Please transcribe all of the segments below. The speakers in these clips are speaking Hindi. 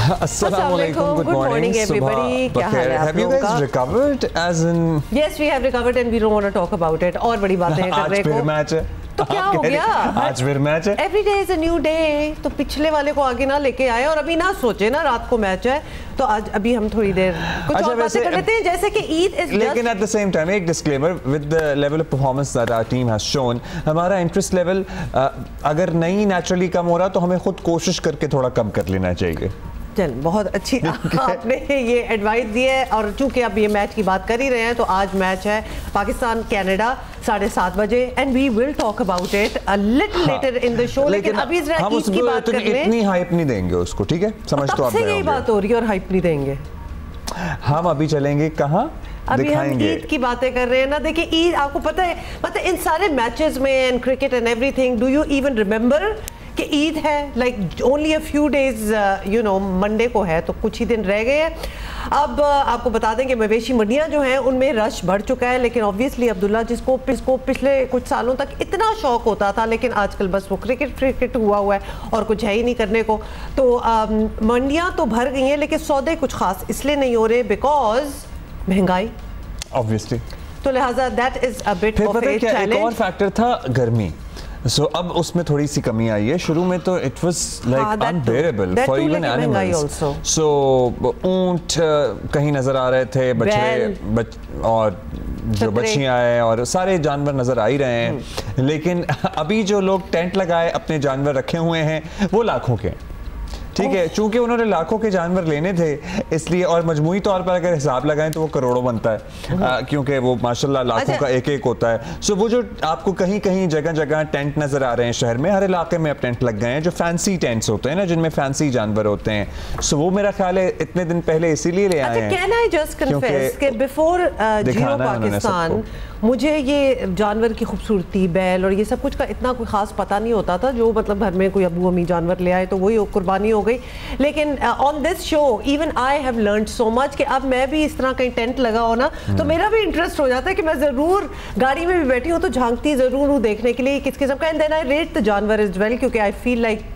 Assalamualaikum. Good morning, everybody. क्या हाल है आप लोगों का? Have you guys recovered? As in, yes, we have recovered and we don't want to talk about it. और बड़ी बातें कर रहे आज फिर मैच है। तो क्या हो गया? आज फिर मैच है। Every day is a new day. तो पिछले वाले को आगे ना लेके आए और अभी ना सोचे ना रात को मैच है तो आज अभी हम थोड़ी देर कुछ और बातें कर लेते हैं जैसे कि ईद इज लेकिन एट द सेम टाइम एक disclaimer with the level of performance that our team has shown हमारा इंटरेस्ट लेवल अगर नहीं नेचुरली कम हो रहा तो हमें खुद कोशिश करके थोड़ा कम कर लेना चाहिए। चल बहुत अच्छी आपने ये एडवाइस दी है और चूंकि अब ये मैच की बात कर ही रहे हैं तो आज मैच है पाकिस्तान कनाडा 7:30 बजे and we will talk about it a little later in the show. लेकिन अभी हम उसकी बात कर रहे हैं इतनी हाइप नहीं देंगे उसको, ठीक है? समझ तो आप रहे होंगे यही बात हो रही है और हाइप नहीं देंगे। हम अभी चलेंगे कहाँ? अभी हम ईद की बातें कर रहे हैं ना। देखिए ईद आपको पता है मतलब इन सारे मैचेस में and cricket and everything do you even remember कि ईद है like only a few days you know Monday को है तो कुछ ही दिन रह गए हैं। अब आपको बता दें कि मवेशी मंडियां जो हैं उनमें रश बढ़ चुका है लेकिन ऑब्वियसली अब्दुल्ला जिसको पिछले कुछ सालों तक इतना शौक होता था लेकिन आजकल बस वो क्रिकेट हुआ है और कुछ है ही नहीं करने को तो मंडियां तो भर गई हैं लेकिन सौदे कुछ खास इसलिए नहीं हो रहे बिकॉज महंगाई ऑब्वियसली। तो लिहाजा that is a bit of a challenge. एक और फैक्टर था गर्मी। अब उसमें थोड़ी सी कमी आई है। शुरू में तो it was like unbearable for even animals. So ऊंट कहीं नजर आ रहे थे, बछड़े और जो बच्चियां हैं और सारे जानवर नजर आ ही रहे हैं लेकिन अभी जो लोग टेंट लगाए अपने जानवर रखे हुए हैं वो लाखों के, ठीक है? चूंकि उन्होंने लाखों के जानवर लेने थे इसलिए और मजमूई तौर पर अगर हिसाब लगाएं तो वो करोड़ों बनता है क्योंकि वो माशाल्लाह लाखों का एक होता है। सो वो जो आपको कहीं कहीं जगह जगह टेंट नजर आ रहे हैं शहर में, हर इलाके में अब टेंट लग गए हैं जो फैंसी टेंट्स होते हैं ना जिनमें फैंसी जानवर होते हैं। सो वो मेरा ख्याल है इतने दिन पहले इसीलिए ले आए हैं। कैन आई जस्ट कन्फेस कि बिफोर जियो पाकिस्तान मुझे ये जानवर की खूबसूरती बैल और ये सब कुछ का इतना कोई खास पता नहीं होता था। जो मतलब घर में कोई अबू अम्मी जानवर ले आए तो वही कुर्बानी हो गई। लेकिन on this show even I have learned so much कि अब मैं भी इस तरह कहीं टेंट लगा हो ना तो मेरा भी इंटरेस्ट हो जाता है कि मैं जरूर गाड़ी में भी बैठी हूँ तो झांकती जरूर हूँ देखने के लिए किस किस्म का। And then I rate the जानवर इज वेल क्योंकि आई फील लाइक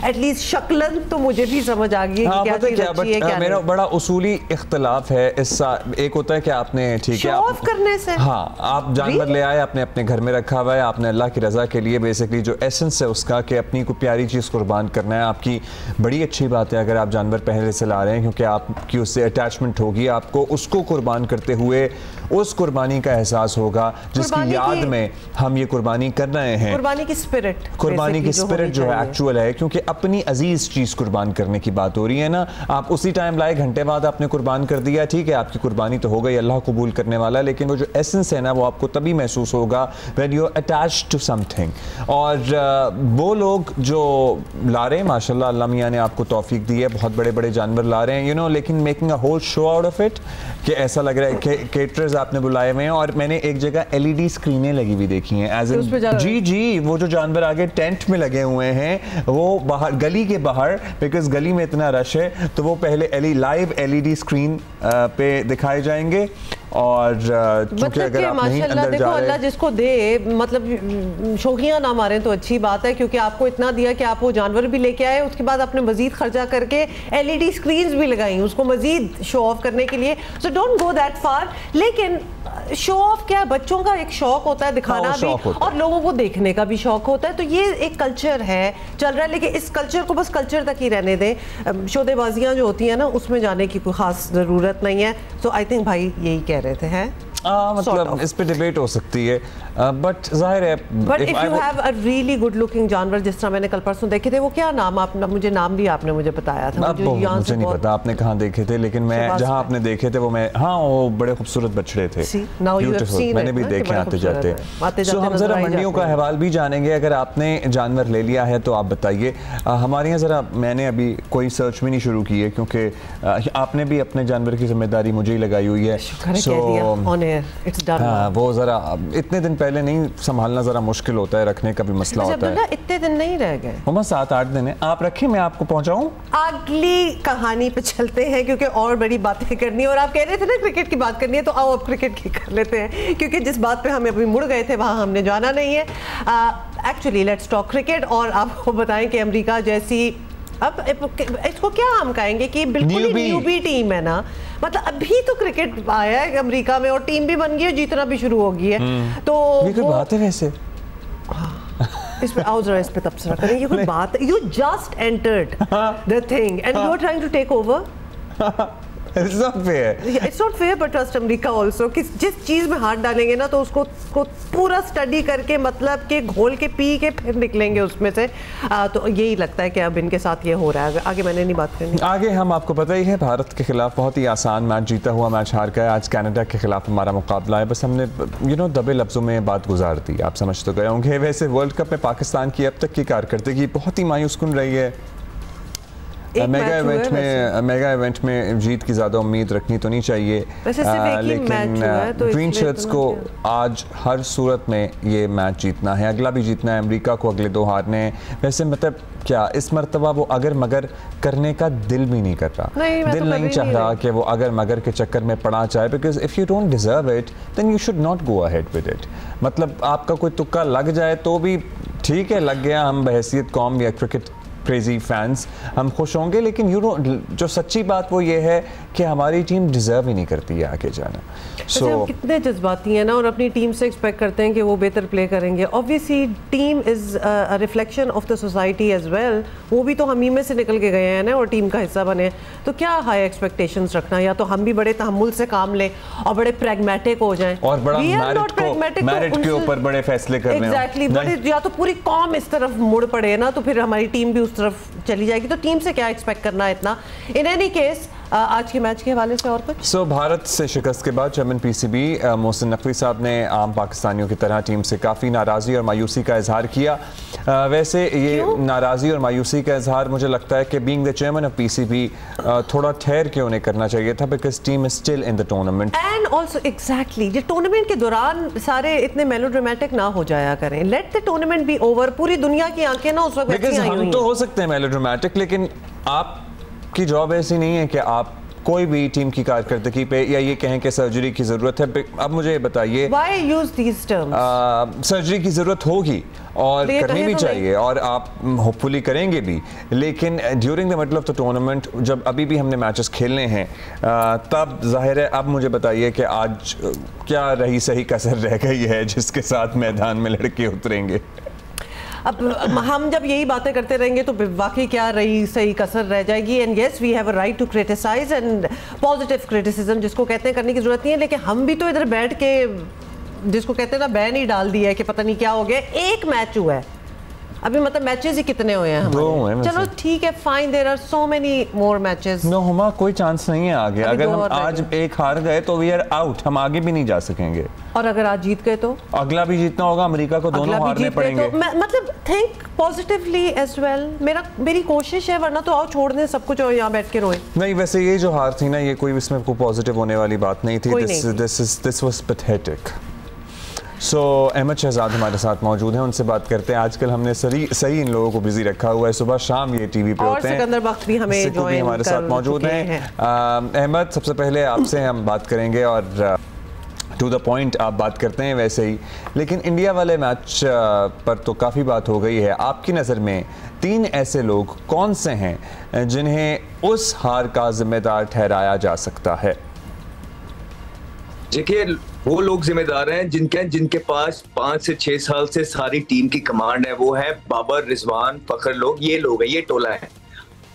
एटलीस्ट शक्लन तो मुझे भी समझ आ गई है कि क्या चीज है क्या मेरा बड़ा उसूली इख्तलाफ है इस एक होता है कि आपने ठीक है ऑफ करने से हाँ आप जानवर ले आए आपने अपने घर में रखा हुआ है आपने अल्लाह की रजा के लिए बेसिकली जो एसेंस है उसका कि अपनी कोई प्यारी चीज़ कुर्बान करना है आपकी बड़ी अच्छी बात है। अगर आप जानवर पहले से ला रहे हैं क्योंकि आपकी उससे अटैचमेंट होगी आपको उसको कुर्बान करते हुए उस कुर्बानी का एहसास होगा जिसकी याद में हम ये कुर्बानी कर रहे हैं। कुर्बानी की स्पिरिट जो है एक्चुअल है क्योंकि अपनी अजीज चीज कुर्बान करने की बात हो रही है ना। आप उसी टाइम लाए घंटे बाद आपने कुर्बान कर दिया, ठीक है आपकी कुर्बानी तो हो गई, अल्लाह कबूल करने वाला, लेकिन वो जो एसेंस है ना वो आपको तभी महसूस होगा when you are attached to something. और वो लोग जो ला रहे हैं माशाल्लाह अल्लाह मियां ने आपको तौफीक दी है, बहुत बड़े बड़े जानवर ला रहे हैं यू नो, लेकिन making a whole show out of it कि ऐसा लग रहा है कि केटरर्स आपने बुलाए हुए हैं। और मैंने एक जगह LED स्क्रीनें लगी हुई देखी हैं एज जी वो जो जानवर आगे टेंट में लगे हुए हैं वो बाहर गली के बाहर बिकॉज गली में इतना रश है तो वो पहले लाइव LED स्क्रीन पे दिखाए जाएंगे। और चूंकि अगर आप नहीं अंदर देखो अल्लाह जिसको दे मतलब शौकियाँ ना मारें तो अच्छी बात है क्योंकि आपको इतना दिया कि आप वो जानवर भी लेके आए उसके बाद आपने मजीद खर्चा करके LED स्क्रीन्स भी लगाई उसको मजीद शो ऑफ करने के लिए। So don't go that far. लेकिन शो ऑफ क्या बच्चों का एक शौक होता है दिखाना भी और लोगों को देखने का भी शौक होता है तो ये एक कल्चर है चल रहा है लेकिन इस कल्चर को बस कल्चर तक ही रहने दें। शोदेबाजियाँ जो होती हैं ना उसमें जाने की कोई खास ज़रूरत नहीं है। सो आई थिंक भाई यही कह रहे थे हैं मतलब इस पे डिबेट हो सकती है बट जाहिर है but if you have a really good looking जानवर जिस तरह मैंने कल परसों देखे थे वो क्या नाम आपने मुझे नाम भी आपने मुझे बताया था मुझे नहीं पता आपने कहाँ देखे थे लेकिन मैं जहाँ आपने देखे थे वो मैं हाँ वो बड़े खूबसूरत बछड़े थे मैंने भी देखे आते जाते। सो हम जरा मंडियों का हवाल भी जानेंगे। अगर आपने जानवर ले लिया है तो आप बताइए हमारे यहाँ जरा मैंने अभी कोई सर्च भी नहीं शुरू की है क्योंकि आपने भी अपने जानवर की जिम्मेदारी मुझे ही लगाई हुई है। हाँ वो जरा इतने दिन पहले नहीं संभालना जरा मुश्किल होता है, रखने का भी मसला होता है। इतने दिन नहीं रह गए, 7-8 दिन है। आप रखें मैं आपको पहुंचाऊं। अगली कहानी पे चलते हैं क्योंकि और बड़ी बातें करनी है और आप कह रहे थे ना क्रिकेट की बात करनी है तो आओ अब क्रिकेट की कर लेते हैं क्योंकि जिस बात पे हम अभी मुड़ गए थे वहाँ हमने जाना नहीं है। एक्चुअली लेट्स टॉक क्रिकेट और आपको बताएं कि अमेरिका जैसी अब इसको क्या हम कहेंगे कि बिल्कुल ही न्यूबी टीम है ना, मतलब अभी तो क्रिकेट आया है अमेरिका में और टीम भी बन गई है, जीतना भी शुरू हो गई है। तो ये कोई बात है वैसे? इस पे आओ जरा, इस पे तबसरा करें, ये कोई बात है? You just entered the thing and you are trying to take over. It's not fair. It's not fair, but trust America also कि जिस चीज में हाथ डालेंगे ना तो उसको पूरा स्टडी करके मतलब के घोल के पी के फिर निकलेंगे उसमें से। तो यही लगता है कि अब इनके साथ ये हो रहा है। आगे मैंने नहीं बात करनी। आगे हम आपको पता ही है भारत के खिलाफ बहुत ही आसान मैच जीता हुआ मैच हार गया। आज कनाडा के खिलाफ हमारा मुकाबला है, बस हमने दबे लफ्जों में बात गुजार दी। आप समझ तो गए होंगे। वैसे वर्ल्ड कप में पाकिस्तान की अब तक की कारकर्दगी बहुत ही मायूस कुन रही है। मेगा इवेंट में जीत की ज़्यादा उम्मीद रखनी तो नहीं चाहिए, लेकिन ग्रीन शर्ट्स को आज हर सूरत में ये मैच जीतना है। अगला भी जीतना है, अमेरिका को अगले 2 हारने हैं। वैसे मतलब क्या इस मरतबा वो अगर मगर करने का दिल भी नहीं कर रहा, दिल नहीं चाह रहा कि वो अगर मगर के चक्कर में पड़ा जाए, because if you don't deserve it then you should not go ahead with it. मतलब आपका कोई तुक्का लग जाए तो भी ठीक है, लग गया, हम बहैसियत कौम या क्रिकेट क्रेजी फैंस हम खुश होंगे, लेकिन जो सच्ची बात वो ये है कि हमारी टीम डिजर्व ही नहीं करती है आगे जाना। हम कितने जज्बाती हैं ना और अपनी टीम से एक्सपेक्ट करते हैं कि वो बेहतर प्ले करेंगे। Obviously team is a reflection of the society as well. वो भी तो हम ही में से निकल के गए हैं ना और टीम का हिस्सा बने, तो क्या हाई एक्सपेक्टेशंस रखना। या तो हम भी बड़े तहम्मुल से काम लें और बड़े प्रैग्मेटिक हो जाएं और बड़ा मेरिट के ऊपर बड़े फैसले करने। एग्जैक्टली, बड़े या तो पूरी कौम इस तरफ मुड़ पड़े ना तो फिर हमारी टीम भी उस तरफ चली जाएगी। तो टीम से क्या एक्सपेक्ट करना है इतना। इन एनी केस आज के मैच के हवाले से और कुछ भारत से शिकस्त के बाद चेयरमैन पीसीबी मोहसिन नकवी साहब ने आम पाकिस्तानियों की तरह टीम से काफ़ी नाराज़गी और मायूसी का इजहार किया। वैसे ये नाराज़गी और मायूसी का इजहार मुझे लगता है कि being the chairman of PCB थोड़ा ठहर के उन्हें करना चाहिए था, because team is still in the tournament and also exactly ये टूर्नामेंट के दौरान सारे इतने मेलोड्रामेटिक ना हो जाया करें। Let the tournament be over. पूरी दुनिया की आंखें ना उस वक्त हम तो हो सकते हैं मेलोड्रामेटिक, लेकिन आपकी जॉब ऐसी नहीं है कि आप कोई भी टीम की कारकर्दगी पे या ये कहें कि सर्जरी की जरूरत है। अब मुझे बताइए, Why use these terms? Surgery की जरूरत होगी और करनी भी चाहिए और आप होपफुली करेंगे भी, लेकिन during the middle of the tournament जब अभी भी हमने मैचेस खेलने हैं तब जाहिर है। अब मुझे बताइए कि आज क्या रही सही कसर रह गई है जिसके साथ मैदान में लड़के उतरेंगे। अब हम जब यही बातें करते रहेंगे तो वाकई क्या रही सही कसर रह जाएगी। And yes we have a right to criticise and positive criticism जिसको कहते हैं करने की जरूरत नहीं है, लेकिन हम भी तो इधर बैठ के जिसको कहते हैं ना बैन ही डाल दिया है कि पता नहीं क्या हो गया। एक मैच हुआ है अभी, मतलब मैचेस ही कितने हुए हैं हमारे? चलो ठीक है, fine, there are so many more matches. No Huma, कोई चांस नहीं है आगे। अगर हम आज एक हार गए तो वी आर आउट, हम आगे भी नहीं जा सकेंगे। और अगर आज जीत गए तो अगला भी जीतना होगा, अमेरिका को दोनों हारने पड़ेंगे। तो मतलब थिंक पॉजिटिवली एज वेल। मेरी कोशिश है, वरना तो आओ छोड़ दें सब कुछ और यहाँ बैठ के रोए। नहीं, वैसे ये जो हार थी ना, ये कोई इसमें कोई पॉजिटिव होने वाली बात नहीं थी। This was pathetic. Ahmed Shehzad हमारे साथ मौजूद हैं, उनसे बात करते हैं। आजकल हमने सही इन लोगों को बिजी रखा हुआ है, सुबह शाम ये टीवी पे होते हैं। सिकंदर बख्त भी हमारे साथ मौजूद हैं। अहमद, सबसे पहले आपसे हम बात करेंगे और टू द पॉइंट आप बात करते हैं वैसे ही, लेकिन इंडिया वाले मैच पर तो काफ़ी बात हो गई है। आपकी नज़र में 3 ऐसे लोग कौन से हैं जिन्हें उस हार का जिम्मेदार ठहराया जा सकता है? देखिए, वो लोग जिम्मेदार हैं जिनके पास 5 से 6 साल से सारी टीम की कमांड है। वो है बाबर, रिजवान, फखर लोग, ये लोग हैं, ये टोला है।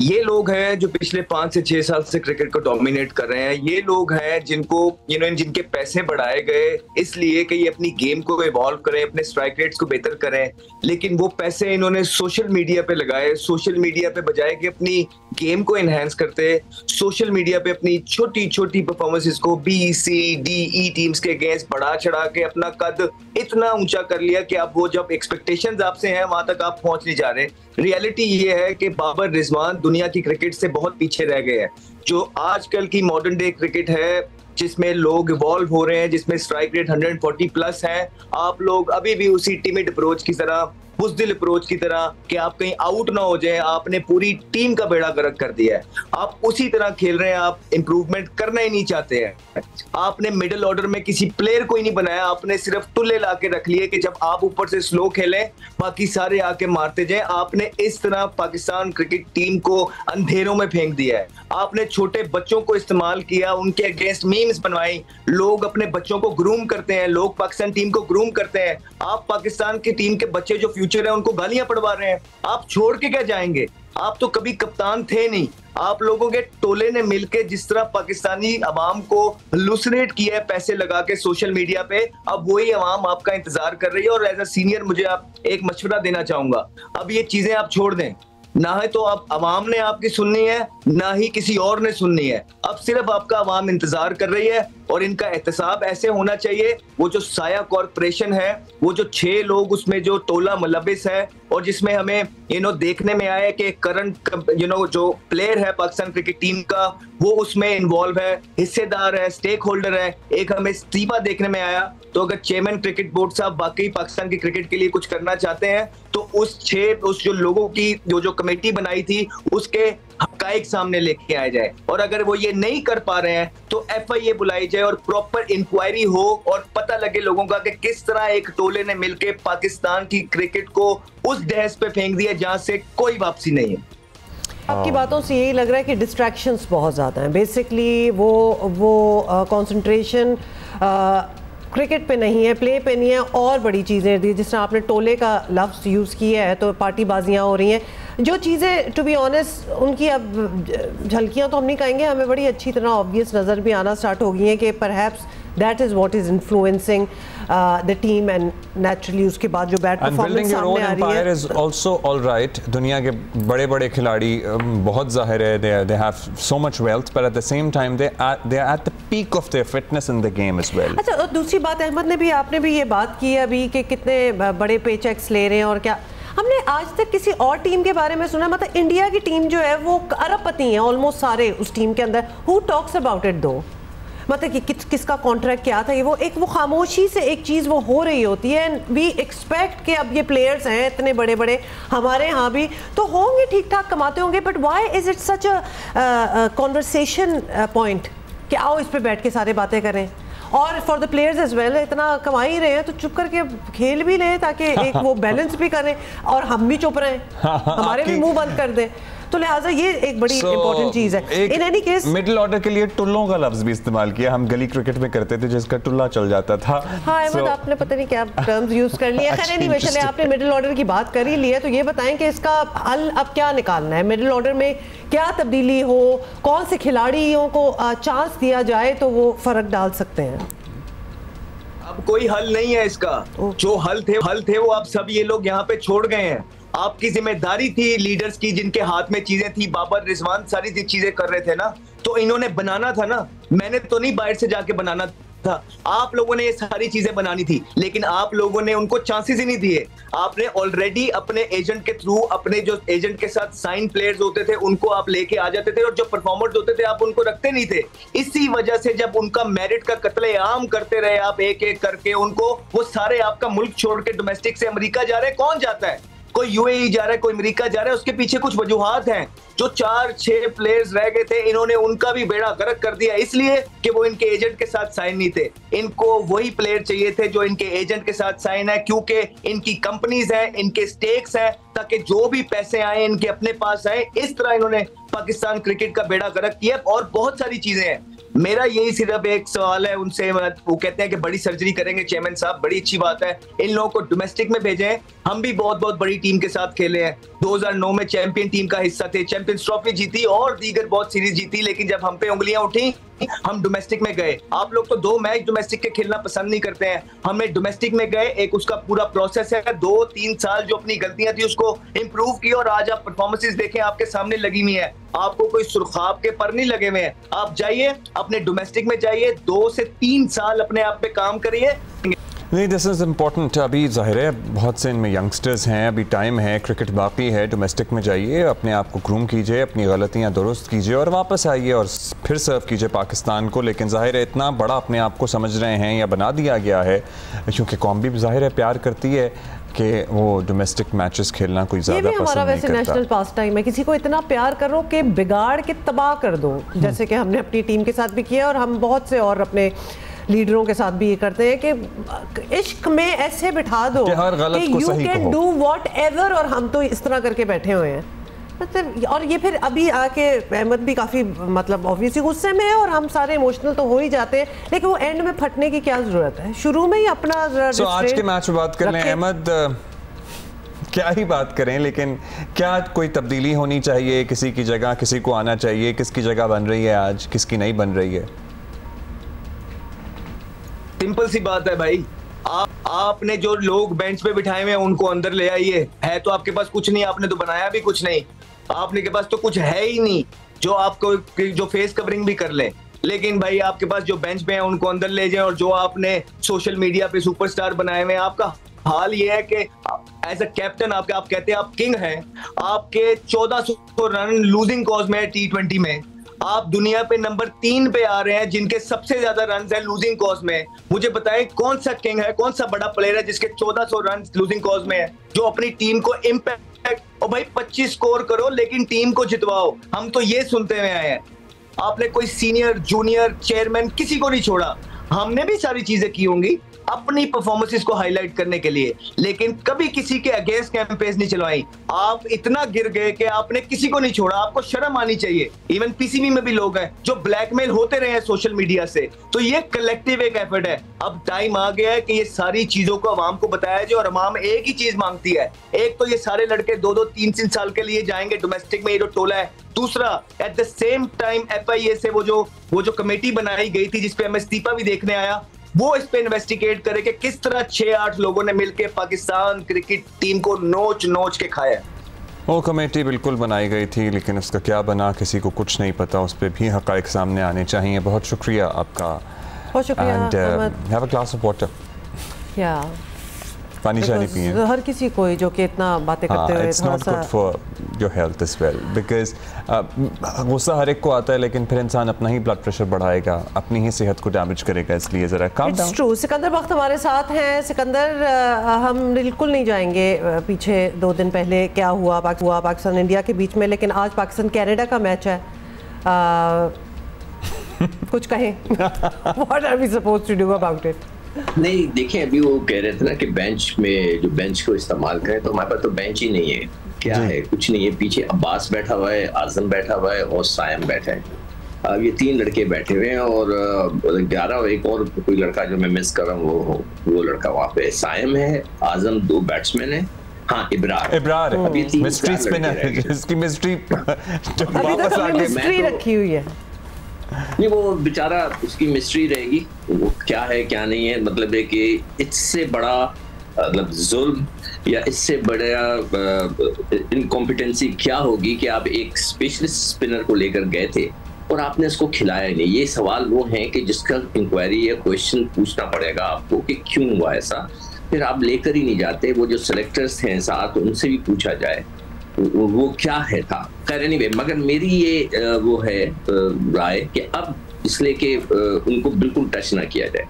ये लोग हैं जो पिछले 5 से 6 साल से क्रिकेट को डोमिनेट कर रहे हैं। ये लोग हैं जिनको जिनके पैसे बढ़ाए गए इसलिए कि ये अपनी गेम को इवॉल्व करें, अपने स्ट्राइक रेट्स को बेहतर करें, लेकिन वो पैसे इन्होंने सोशल मीडिया पे लगाए। सोशल मीडिया पे बजाय कि अपनी गेम को एनहांस करते, सोशल मीडिया पे अपनी छोटी छोटी परफॉर्मेंसेस को बी, सी, डी, ई टीम्स के अगेंस्ट बढ़ा चढ़ा के अपना कद इतना ऊंचा कर लिया कि अब वो जब एक्सपेक्टेशंस आपसे हैं वहां तक आप पहुंच नहीं जा रहे। रियलिटी ये है कि बाबर, रिजवान दुनिया की क्रिकेट से बहुत पीछे रह गए हैं। जो आजकल की मॉडर्न डे क्रिकेट है जिसमें लोग इवॉल्व हो रहे हैं, जिसमें स्ट्राइक रेट 140 प्लस है, आप लोग अभी भी उसी टिमिड अप्रोच की तरह बुज़दिल अप्रोच की तरह कि आप कहीं आउट ना हो जाए, आपने पूरी टीम का बेड़ा गर्क कर दिया है। आप उसी तरह खेल रहे हैं, आप इंप्रूवमेंट करना ही नहीं चाहते हैं। आपने मिडिल ऑर्डर में किसी प्लेयर को ही नहीं बनाया, आपने सिर्फ टुल्ले ला के रख लिए कि जब आप ऊपर से स्लो खेलें बाकी सारे आके मारते जाएं। आपने इस तरह पाकिस्तान क्रिकेट टीम को अंधेरों में फेंक दिया है। आपने छोटे बच्चों को इस्तेमाल किया, उनके अगेंस्ट मीम्स बनवाई। लोग अपने बच्चों को ग्रूम करते हैं, लोग पाकिस्तान टीम को ग्रूम करते हैं। आप पाकिस्तान की टीम के बच्चे जो फ्यूचर है उनको गालियां पड़वा रहे हैं। आप छोड़ के क्या जाएंगे? आप तो कभी कप्तान थे नहीं। आप लोगों के टोले ने मिलकर जिस तरह पाकिस्तानी अवाम को लुसरेट किया है पैसे लगा के सोशल मीडिया पे, अब वही अवाम आपका इंतजार कर रही है। और एज अ सीनियर मुझे आप एक मशवरा देना चाहूंगा, अब ये चीजें आप छोड़ दें। ना है तो आप अवाम ने आपकी सुननी है, ना ही किसी और ने सुननी है। अब सिर्फ आपका अवाम इंतजार कर रही है और इनका एहतसाब ऐसे होना चाहिए। वो जो साया कॉरपोरेशन है, वो जो 6 लोग उसमें जो टोला मुलबिस है, और जिसमें हमें देखने में आया कि करंट जो प्लेयर है पाकिस्तान क्रिकेट टीम का वो उसमें इन्वॉल्व है, हिस्सेदार है, स्टेक होल्डर है। एक हमें इस्तीफा देखने में आया। तो अगर चेयरमैन क्रिकेट बोर्ड साहब वाकई पाकिस्तान की क्रिकेट के लिए कुछ करना चाहते हैं तो उस जो लोगों की जो कमेटी बनाई थी उसके हकाइक सामने लेके आया जाए। और अगर वो ये नहीं कर पा रहे हैं तो FIA बुलाई जाए और प्रॉपर इंक्वायरी हो और पता लगे लोगों का कि किस तरह एक टोले ने मिलकर पाकिस्तान की क्रिकेट को उस दहस पे फेंक दिया जहां से कोई वापसी नहीं है। आपकी बातों से यही लग रहा है कि डिस्ट्रैक्शंस बहुत ज़्यादा हैं। बेसिकली वो कंसंट्रेशन क्रिकेट पे नहीं है, प्ले पे नहीं है, और बड़ी चीज़ें दी। जिस तरह आपने टोले का लफ्ज़ यूज़ किया है तो पार्टीबाजियाँ हो रही हैं। जो चीज़ें टू बी ऑनेस्ट उनकी अब झलकियाँ तो हम नहीं कहेंगे, हमें बड़ी अच्छी तरह ऑब्वियस नज़र भी आना स्टार्ट हो गई हैं कि perhaps that is what is influencing the team and naturally उसके बाद जो बैड परफॉर्मेंस सामने आ रही है। Is also all right. दुनिया के बड़े बड़े खिलाड़ी बहुत जाहिर है they have so much wealth, but at the same time they are at the peak of their fitness in the game as well. अच्छा, और दूसरी बात अहमद ने भी, आपने भी ये बात की अभी कि कितने बड़े पे चेक्स ले रहे हैं और क्या। हमने आज तक किसी और टीम के बारे में सुना? मतलब इंडिया की टीम जो है वो अरबपति है ऑलमोस्ट सारे उस टीम के अंदर। हु टॉक्स अबाउट इट दो? मतलब कि किसका कॉन्ट्रैक्ट क्या था, ये वो खामोशी से एक चीज़ वो हो रही होती है। एंड वी एक्सपेक्ट कि अब ये प्लेयर्स हैं इतने बड़े बड़े, हमारे यहाँ भी तो होंगे, ठीक ठाक कमाते होंगे, but why is it such a conversation point कि आओ इस पे बैठ के सारे बातें करें? और for the players as well, इतना कमा ही रहे हैं तो चुप करके खेल भी लें ताकि एक वो बैलेंस भी करें और हम भी चुप रहें, हमारे भी मुंह बंद कर दें। तो लिहाजा ये एक बड़ी इंपॉर्टेंट चीज है। In any case middle order के लिए टुल्लों का लफ्ज भी इस्तेमाल किया, हम गली क्रिकेट में करते थे जिसका टुल्ला चल जाता था। हाँ अहमद, आपने पता नहीं क्या टर्म्स यूज कर लिए। खैर एनीवे, चले आपने मिडिल ऑर्डर की बात कर ही ली है तो ये बताएं कि इसका हल अब क्या निकालना है? मिडिल ऑर्डर में क्या तब्दीली हो, कौन से खिलाड़ियों को चांस दिया जाए तो वो फर्क डाल सकते हैं? अब कोई हल नहीं है इसका। जो हल थे वो आप सब ये लोग यहाँ पे छोड़ गए हैं। आपकी जिम्मेदारी थी लीडर्स की, जिनके हाथ में चीजें थी, बाबर रिजवान सारी चीजें कर रहे थे ना, तो इन्होंने बनाना था ना। मैंने तो नहीं बाहर से जाके बनाना था, आप लोगों ने ये सारी चीजें बनानी थी, लेकिन आप लोगों ने उनको चांसेस ही नहीं दिए। आपने ऑलरेडी अपने एजेंट के थ्रू, अपने जो एजेंट के साथ साइन प्लेयर्स होते थे उनको आप लेके आ जाते थे और जो परफॉर्मर्स होते थे आप उनको रखते नहीं थे। इसी वजह से जब उनका मेरिट का कत्लेआम करते रहे आप एक एक करके उनको, वो सारे आपका मुल्क छोड़ के डोमेस्टिक से अमेरिका जा रहे हैं। कौन जाता है? कोई यूएई जा रहा है, कोई अमेरिका जा रहा है। उसके पीछे कुछ वजूहात हैं। जो 4-6 प्लेयर्स रह गए थे, इन्होंने उनका भी बेड़ा गर्क कर दिया, इसलिए कि वो इनके एजेंट के साथ साइन नहीं थे। इनको वही प्लेयर चाहिए थे जो इनके एजेंट के साथ साइन है, क्योंकि इनकी कंपनीज हैं, इनके स्टेक्स हैं, ताकि जो भी पैसे आए इनके अपने पास आए। इस तरह इन्होंने पाकिस्तान क्रिकेट का बेड़ा गर्क किया और बहुत सारी चीजें हैं। मेरा यही सिर्फ एक सवाल है उनसे, वो कहते हैं कि बड़ी सर्जरी करेंगे चेयरमैन साहब, बड़ी अच्छी बात है, इन लोगों को डोमेस्टिक में भेजें। हम भी बहुत बहुत बड़ी टीम के साथ खेले हैं, 2009 में चैंपियन टीम का हिस्सा थे, चैंपियंस ट्रॉफी जीती और दीगर बहुत सीरीज जीती, लेकिन जब हम पे उंगलियां उठी हम डोमेस्टिक में गए। आप लोग तो 2 मैच डोमेस्टिक के खेलना पसंद नहीं करते हैं, हमें डोमेस्टिक में गए, एक उसका पूरा प्रोसेस है, 2-3 साल जो अपनी गलतियां थी उसको इंप्रूव की और आज आप परफॉर्मेंसेस देखें आपके सामने लगी हुई है। आपको कोई सुर्खाब के पर नहीं लगे हुए हैं। आप जाइए अपने डोमेस्टिक में जाइए, 2 से 3 साल अपने आप पे काम करिए। नहीं, दिस इज़ इम्पॉर्टेंट। अभी ज़ाहिर है बहुत से इनमें यंगस्टर्स हैं, अभी टाइम है, क्रिकेट बाकी है। डोमेस्टिक में जाइए, अपने आप को ग्रूम कीजिए, अपनी गलतियां दुरुस्त कीजिए और वापस आइए और फिर सर्व कीजिए पाकिस्तान को। लेकिन ज़ाहिर है इतना बड़ा अपने आप को समझ रहे हैं या बना दिया गया है, क्योंकि कौम भी ज़ाहिर है प्यार करती है, कि वो डोमेस्टिक मैचेस खेलना कोई ज़्यादा ये भी हमारा पसंद वैसे नहीं करता। नेशनल पास टाइम है, किसी को इतना प्यार करो कि बिगाड़ के तबाह कर दो, जैसे कि हमने अपनी टीम के साथ भी किया और हम बहुत से और अपने लीडरों के साथ भी ये करते हैं कि इश्क में ऐसे बिठा दो कि हर गलत को यू सही कैन कहो। डू वॉट एवर, और हम तो इस तरह करके बैठे हुए हैं मतलब। और ये फिर अभी आके अहमद भी काफ़ी मतलब ऑब्वियसली गुस्से में है और हम सारे इमोशनल तो हो ही जाते हैं, लेकिन वो एंड में फटने की क्या ज़रूरत है, शुरू में ही अपना आज के मैच में बात कर लें अहमद, क्या ही बात करें, लेकिन क्या कोई तब्दीली होनी चाहिए, किसी की जगह किसी को आना चाहिए, किसकी जगह बन रही है आज, किसकी नहीं बन रही है? सिंपल सी बात है भाई, आपने जो लोग बेंच पे बिठाए हुए हैं उनको अंदर ले आइए। है तो आपके पास कुछ नहीं, आपने तो बनाया भी कुछ नहीं, आपने के पास तो कुछ है ही नहीं जो आपको जो फेस कवरिंग भी कर ले। लेकिन भाई आपके पास जो बेंच पे हैं उनको अंदर ले जाएं, और जो आपने सोशल मीडिया पे सुपरस्टार बनाए हुए हैं, आपका हाल ये है कि एज अ कैप्टन आप कहते हैं आप किंग हैं, आपके 1400 रन लूजिंग कॉज में T20 में, आप दुनिया पे नंबर 3 पे आ रहे हैं जिनके सबसे ज्यादा रन है लूजिंग कॉज में। मुझे बताएं कौन सा किंग है, कौन सा बड़ा प्लेयर है जिसके 1400 रन लूजिंग कॉज में है, जो अपनी टीम को इम्पैक्ट, और भाई 25 स्कोर करो लेकिन टीम को जितवाओ। हम तो ये सुनते हुए आए हैं, आपने कोई सीनियर जूनियर चेयरमैन किसी को नहीं छोड़ा। हमने भी सारी चीजें की होंगी अपनी परफॉर्मेंसेस को हाईलाइट करने के लिए, लेकिन कभी किसी के अगेंस्ट कैंपेन नहीं चलवाई। आप इतना गिर गए कि आपने किसी को नहीं छोड़ा, आपको शर्म आनी चाहिए। इवन पीसीबी में भी लोग हैं जो ब्लैकमेल होते रहे हैं सोशल मीडिया से, तो ये कलेक्टिव एक एफर्ट है। अब टाइम आ गया है कि ये सारी चीजों को अवाम को बताया जाए, और अवाम एक ही चीज मांगती है, एक तो ये सारे लड़के 2-2, 3-3 साल के लिए जाएंगे डोमेस्टिक में, ये जो टोला है। दूसरा, eight the same time FIA से वो जो कमेटी बनाई गई थी जिसपे हमें इस्तीफा भी देखने आया, वो इस पे इन्वेस्टिगेट करे कि किस तरह 6-8 लोगों ने मिलकर पाकिस्तान क्रिकेट टीम को नोच के खाया। वो कमेटी बिल्कुल बनाई गई थी, लेकिन उसका क्या बना किसी को कुछ नहीं पता, उस पर भी हक़ाइक़ सामने आने चाहिए। बहुत शुक्रिया आपका, बहुत शुक्रिया। And have a glass of water, पानी शानी पिए। हर किसी को जो कि इतना बातें करते हुए it's not good for your health as well, because गुस्सा हर एक को आता है, लेकिन फिर इंसान अपना ही ब्लड प्रेशर बढ़ाएगा, अपनी ही सेहत को डैमेज करेगा, इसलिए ज़रा काम डाउन। ट्रू। सिकंदर बख्त हमारे साथ हैं। सिकंदर, हम बिल्कुल नहीं जाएंगे पीछे 2 दिन पहले क्या हुआ पाकिस्तान इंडिया के बीच में, लेकिन आज पाकिस्तान कनाडा का मैच है। कुछ कहें? What are we supposed to do about it? नहीं, देखिए अभी वो कह रहे थे ना कि बेंच में जो बेंच को इस्तेमाल करें, तो हमारे पास तो बेंच ही नहीं है। क्या है? कुछ नहीं है। पीछे अब्बास बैठा हुआ है, आजम बैठा हुआ है और सायम बैठा है। अब ये 3 लड़के बैठे हुए हैं, और 11 एक और कोई लड़का जो मैं मिस कर रहा हूँ, वो लड़का वहाँ पे सायम है, आजम 2 बैट्समैन है, हाँ इब्रार अभी मिस्ट्री स्पिनर, इसकी मिस्ट्री रखी हुई है। नहीं, वो बेचारा उसकी मिस्ट्री रहेगी, वो क्या है क्या नहीं है। मतलब है कि इससे बड़ा मतलब जुल्म या इससे बड़ा इनकॉम्पिटेंसी क्या होगी कि आप एक स्पेशलिस्ट स्पिनर को लेकर गए थे और आपने उसको खिलाया नहीं। ये सवाल वो है कि जिसका इंक्वायरी या क्वेश्चन पूछना पड़ेगा आपको कि क्यों हुआ ऐसा। फिर आप लेकर ही नहीं जाते, वो जो सेलेक्टर्स हैं साथ उनसे भी पूछा जाए वो क्या है था। खैर एनीवे, मगर मेरी ये वो है राय कि अब इसलिए कि उनको बिल्कुल टच ना किया जाए।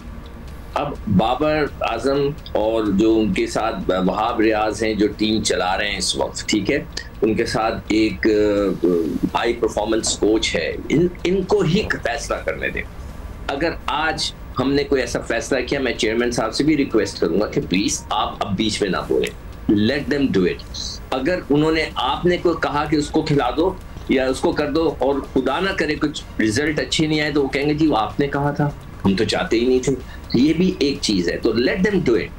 अब बाबर आजम और जो उनके साथ वहाब रियाज हैं जो टीम चला रहे हैं इस वक्त, ठीक है, उनके साथ एक हाई परफॉर्मेंस कोच है, इनको ही फैसला करने दें। अगर आज हमने कोई ऐसा फैसला किया, मैं चेयरमैन साहब से भी रिक्वेस्ट करूंगा कि प्लीज आप अब बीच में ना बोलें, लेट देम डू इट। अगर उन्होंने आपने को कहा कि उसको खिला दो या उसको कर दो और खुदा ना करे कुछ रिजल्ट अच्छे नहीं आए, तो वो कहेंगे जी वो आपने कहा था, हम तो चाहते ही नहीं थे। ये भी एक चीज है, तो लेट देम डू इट।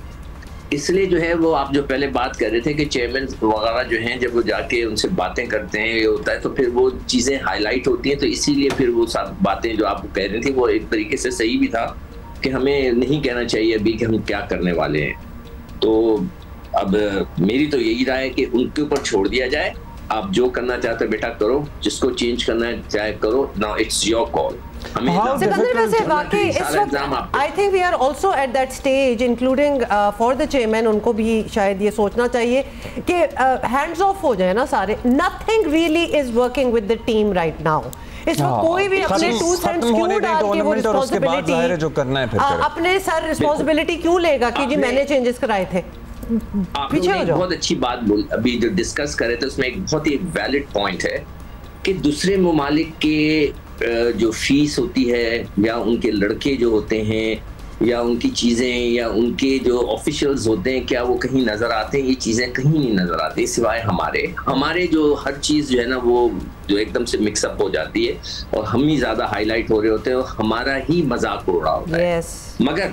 इसलिए जो है वो आप जो पहले बात कर रहे थे कि चेयरमैन वगैरह जो हैं जब वो जाके उनसे बातें करते हैं ये होता है, तो फिर वो चीजें हाईलाइट होती हैं, तो इसीलिए फिर वो सब बातें जो आप कह रहे थे वो एक तरीके से सही भी था कि हमें नहीं कहना चाहिए अभी कि हम क्या करने वाले हैं। तो अब मेरी तो यही राय है कि उनके ऊपर छोड़ दिया जाए, आप जो करना चाहते हो बेटा करो, जिसको चेंज करना चाहे करो, now it's your call. I think we are also at that stage including for the chairman, उनको भी शायद ये सोचना चाहिए कि हैंड्स ऑफ हो जाए ना सारे। Nothing really is working with the team right now. इसमें कोई भी अपने 2 सेंट्स क्यों डाल के वो रिस्पांसिबिलिटी जो करना है फिर अपने सर रिस्पांसिबिलिटी क्यों लेगा कि जी मैंने चेंजेस कराए थे। पीछे हो जाओ। बहुत अच्छी बात बोल, अभी जो डिस्कस करे थे उसमें एक बहुत ही वैलिड पॉइंट है कि दूसरे ममालिक के जो फीस होती है या उनके लड़के जो होते हैं या उनकी चीजें या उनके जो ऑफिशियल्स होते हैं, क्या वो कहीं नजर आते हैं? ये चीजें कहीं नहीं नजर आती सिवाय हमारे जो हर चीज जो है ना वो जो एकदम से मिक्सअप हो जाती है और हम ही ज्यादा हाईलाइट हो रहे होते हैं और हमारा ही मजाक उड़ रहा होता है। मगर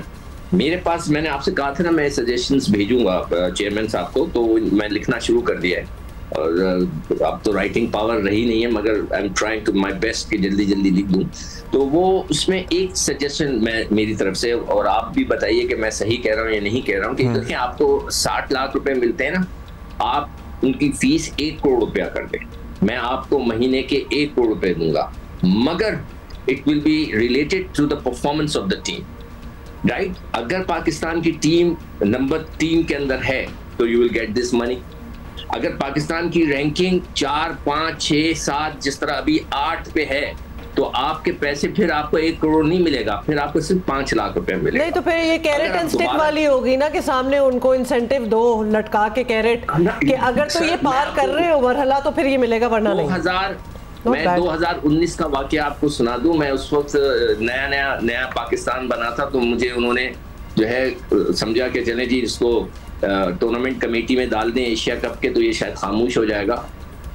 मेरे पास, मैंने आपसे कहा था ना मैं सजेशंस भेजूंगा चेयरमैन साहब को, तो मैं लिखना शुरू कर दिया है और अब तो राइटिंग पावर रही नहीं है मगर I am trying to my best कि जल्दी जल्दी लिख दूं। तो वो उसमें एक सजेशन मेरी तरफ से, और आप भी बताइए कि मैं सही कह रहा हूँ या नहीं कह रहा हूँ, कि देखिए आपको 60 लाख रुपए मिलते हैं ना, आप उनकी फीस 1 करोड़ रुपया कर दें, मैं आपको महीने के 1 करोड़ रुपए दूंगा, मगर it will be related to the performance of the team, right? अगर पाकिस्तान की टीम नंबर 3 के अंदर है तो you will get this money. अगर पाकिस्तान की रैंकिंग 4, 5, 6, 7 जिस तरह अभी 8 पे है तो आपके पैसे फिर आपको 1 करोड़ नहीं मिलेगा, फिर आपको सिर्फ 5 लाख रुपए मिलेगा। नहीं तो फिर ये कैरेट एंड स्टिक वाली होगी ना कि सामने उनको इंसेंटिव दो, लटका के कैरेट कि अगर तो ये पार कर रहे हो मरहला तो फिर ये मिलेगा, वरना नहीं। मैं 2019 का वाकया आपको सुना दूं। मैं उस वक्त नया पाकिस्तान बना था, तो मुझे उन्होंने जो है समझा कि चले जी इसको टूर्नामेंट कमेटी में डाल दें एशिया कप के, तो ये शायद खामोश हो जाएगा।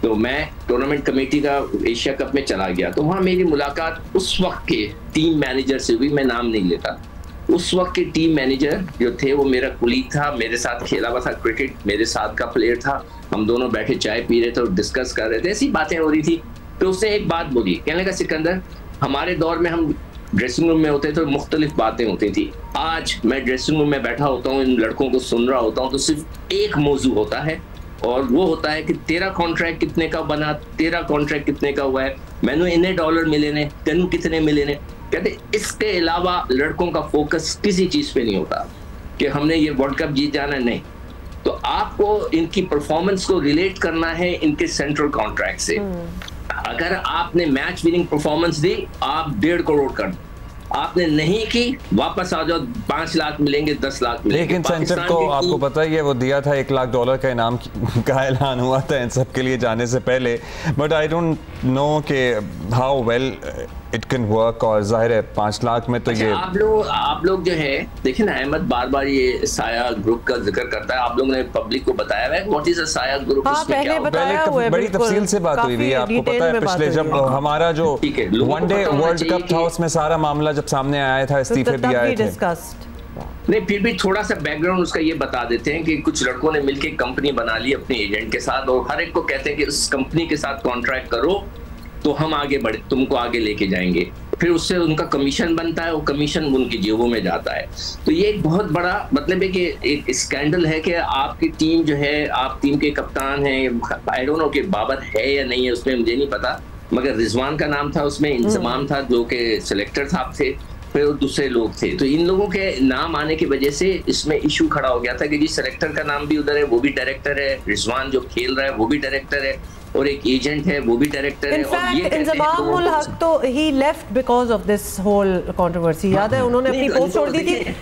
तो मैं टूर्नामेंट कमेटी का एशिया कप में चला गया, तो वहाँ मेरी मुलाकात उस वक्त के टीम मैनेजर से हुई, मैं नाम नहीं लेता। उस वक्त के टीम मैनेजर जो थे वो मेरा कुलीग था, मेरे साथ खेला हुआ था क्रिकेट, मेरे साथ का प्लेयर था, हम दोनों बैठे चाय पी रहे थे और डिस्कस कर रहे थे, ऐसी बातें हो रही थी। तो उसने एक बात बोली, कहने लगा सिकंदर, हमारे दौर में हम ड्रेसिंग रूम में होते थे, मुख्तलिफ बातें होती थी। आज मैं ड्रेसिंग रूम में बैठा होता हूँ, इन लड़कों को सुन रहा होता हूँ, तो सिर्फ एक मौजू होता है और वो होता है कि तेरा कॉन्ट्रैक्ट कितने का बना, तेरा कॉन्ट्रैक्ट कितने का हुआ है, मैंने इन्हें डॉलर मिले ने, तेनू कितने मिले ने। कहते इसके अलावा लड़कों का फोकस किसी चीज पे नहीं होता कि हमने ये वर्ल्ड कप जीत जाना है, नहीं। तो आपको इनकी परफॉर्मेंस को रिलेट करना है इनके सेंट्रल कॉन्ट्रैक्ट से। अगर आपने मैच विनिंग परफॉर्मेंस दी, आप 1.5 करोड़ कर दो, आपने नहीं की, वापस आ जाओ, 5 लाख मिलेंगे, 10 लाख मिलेंगे। लेकिन सेंटर को आपको पता ही है वो दिया था, $1 लाख का इनाम का ऐलान हुआ था इन सब के लिए जाने से पहले, बट आई डोंट नो कि how well it can work. और जाहिर है 5 लाख में तो ये आप लोग जो है देखिए ना, अहमद बार बार ये साया ग्रुप का जिक्र करता है, आप लोगों ने पब्लिक को बताया है व्हाट इज अ साया ग्रुप? पहले बड़ी तफसील से बात हुई है, आपको पता है पिछले जब हमारा जो वनडे वर्ल्ड कप था उसमें सारा मामला जब सामने आया था, इस्तीफे भी आए थे। नहीं, फिर भी थोड़ा सा बैकग्राउंड उसका ये बता देते हैं कि कुछ लड़कों ने मिलकर कंपनी बना ली अपने एजेंट के साथ और हर एक को कहते हैं कि उस कंपनी के साथ कॉन्ट्रैक्ट करो तो हम आगे बढ़े, तुमको आगे लेके जाएंगे। फिर उससे उनका कमीशन बनता है, वो कमीशन उनकी जेबों में जाता है। तो ये एक बहुत बड़ा मतलब है कि एक स्कैंडल है कि आपकी टीम जो है, आप टीम के कप्तान हैं, आई डोंट नो कि बाबर है या नहीं है उसमें, मुझे नहीं पता, मगर रिजवान का नाम था उसमें, इंतजाम था जो कि सिलेक्टर साहब थे, फिर दूसरे लोग थे। तो इन लोगों के नाम आने की वजह से इसमें इशू खड़ा हो गया था कि जी सिलेक्टर का नाम भी उधर है, वो भी डायरेक्टर है, रिजवान जो खेल रहा है वो भी डायरेक्टर है, और एक एजेंट है वो भी डायरेक्टर है। और ये इंजमाम उल हक तो he left because of this whole controversy, याद है उन्होंने अपनी पोस्ट छोड़ दी थी।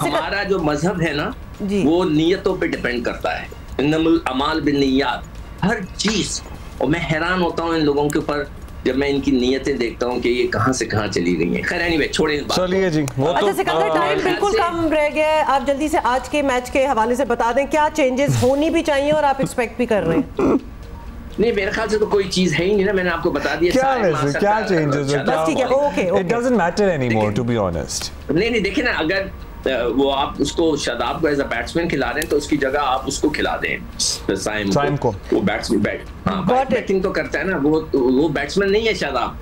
हमारा जो मजहब है ना वो नियतों पे डिपेंड करता है, इन्नमल अमाल बिन्नियात, हर चीज। और मैं हैरान होता हूँ इन लोगों के ऊपर जब मैं इनकी नियतें देखता हूँ कि ये कहाँ से कहाँ चली गई हैं। खैर एनीवे छोड़े इस बात को। चलिए जी, वो अच्छा सिकंदर, टाइम बिल्कुल कम रह गया है, आप जल्दी से आज के मैच के हवाले से बता दें क्या चेंजेस होनी भी चाहिए और आप एक्सपेक्ट भी कर रहे हैं। नहीं, मेरे ख्याल से तो कोई चीज है ही नहीं ना, मैंने आपको बता दिया क्या चेंजेस है। बस ठीक है, okay, it doesn't matter anymore to be honest. नहीं देखिए ना, अगर वो आप उसको शादाब को एज अ बैट्समैन खिला रहे हैं तो उसकी जगह आप उसको खिला दें साइम को। वो बैट्समैन बैटिंग तो करता है ना, वो बैट्समैन नहीं है शादाब।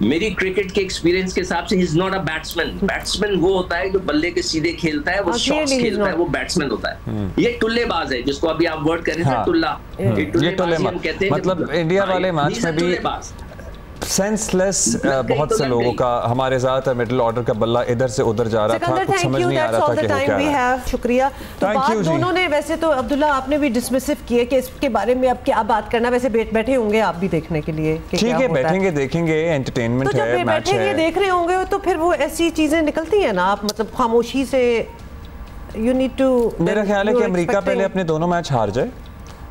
मेरी क्रिकेट के एक्सपीरियंस के हिसाब से he is not a batsman. Batsman वो होता है जो बल्ले के सीधे खेलता है, वो शॉट्स खेलता है, वो बैट्समैन होता है। ये टुल्लेबाज है जिसको अभी आप वर्ड कर रहे थे, टुल्ला। ये टुल्लेबाज हम कहते हैं। मतलब इंडिया वाले मैच में भी सेंसलेस बहुत से लोगों का, हमारे ज्यादातर मिडिल ऑर्डर का बल्ला इधर से उधर जा रहा था, कुछ समझ नहीं आ रहा था कि हो क्या रहा है। शुक्रिया। तो बात दोनों ने, वैसे तो अब्दुल्ला आपने भी डिसमिसिव किए कि इसके बारे में अब क्या बात करना, वैसे बैठे होंगे आप भी देखने के लिए। ठीक है, बैठेंगे देखेंगे, एंटरटेनमेंट है, मैच है, देख रहे होंगे तो फिर वो ऐसी चीजें निकलती है ना, आप मतलब खामोशी से you need to. मेरा ख्याल है कि अमेरिका पहले अपने दोनों मैच हार जाए,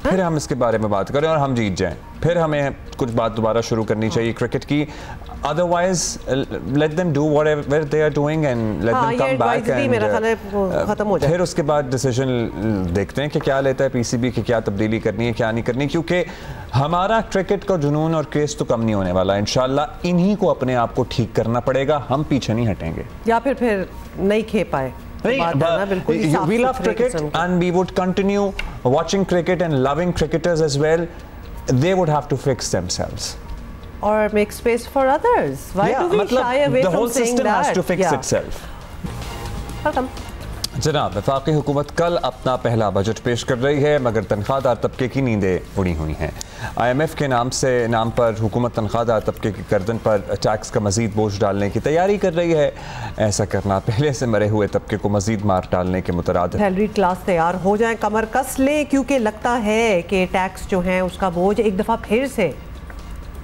फिर हम इसके बारे में बात करें और हम जीत जाएं, फिर हमें कुछ बात दोबारा शुरू करनी चाहिए क्रिकेट की। Otherwise let them do whatever they are doing and let them come back and खत्म हो जाए, फिर उसके बाद डिसीजन देखते हैं कि क्या लेता है पीसीबी, कि क्या तब्दीली करनी है क्या नहीं करनी, क्योंकि हमारा क्रिकेट का जुनून और क्रेज तो कम नहीं होने वाला। इंशाल्लाह इन्हीं को अपने आप को ठीक करना पड़ेगा, हम पीछे नहीं हटेंगे। या फिर नहीं खे पाए। We love cricket and we would continue watching cricket and loving cricketers as well. They would have to fix themselves or make space for others. Why do we shy away from saying that? The whole system has to fix itself. जनाब, वफाकी हुकूमत कल अपना पहला बजट पेश कर रही है, मगर तनख्वाहदार तबके की नींदें उड़ी हुई हैं। IMF के नाम पर हुकूमत तनख्वाहदार तबके की गर्दन पर टैक्स का मजीद बोझ डालने की तैयारी कर रही है। ऐसा करना पहले से मरे हुए तबके को मजीद मार डालने के मुतरादिफ। सैलरी क्लास तैयार हो जाए, कमर कस ले, क्योंकि लगता है कि टैक्स जो है उसका बोझ एक दफ़ा फिर से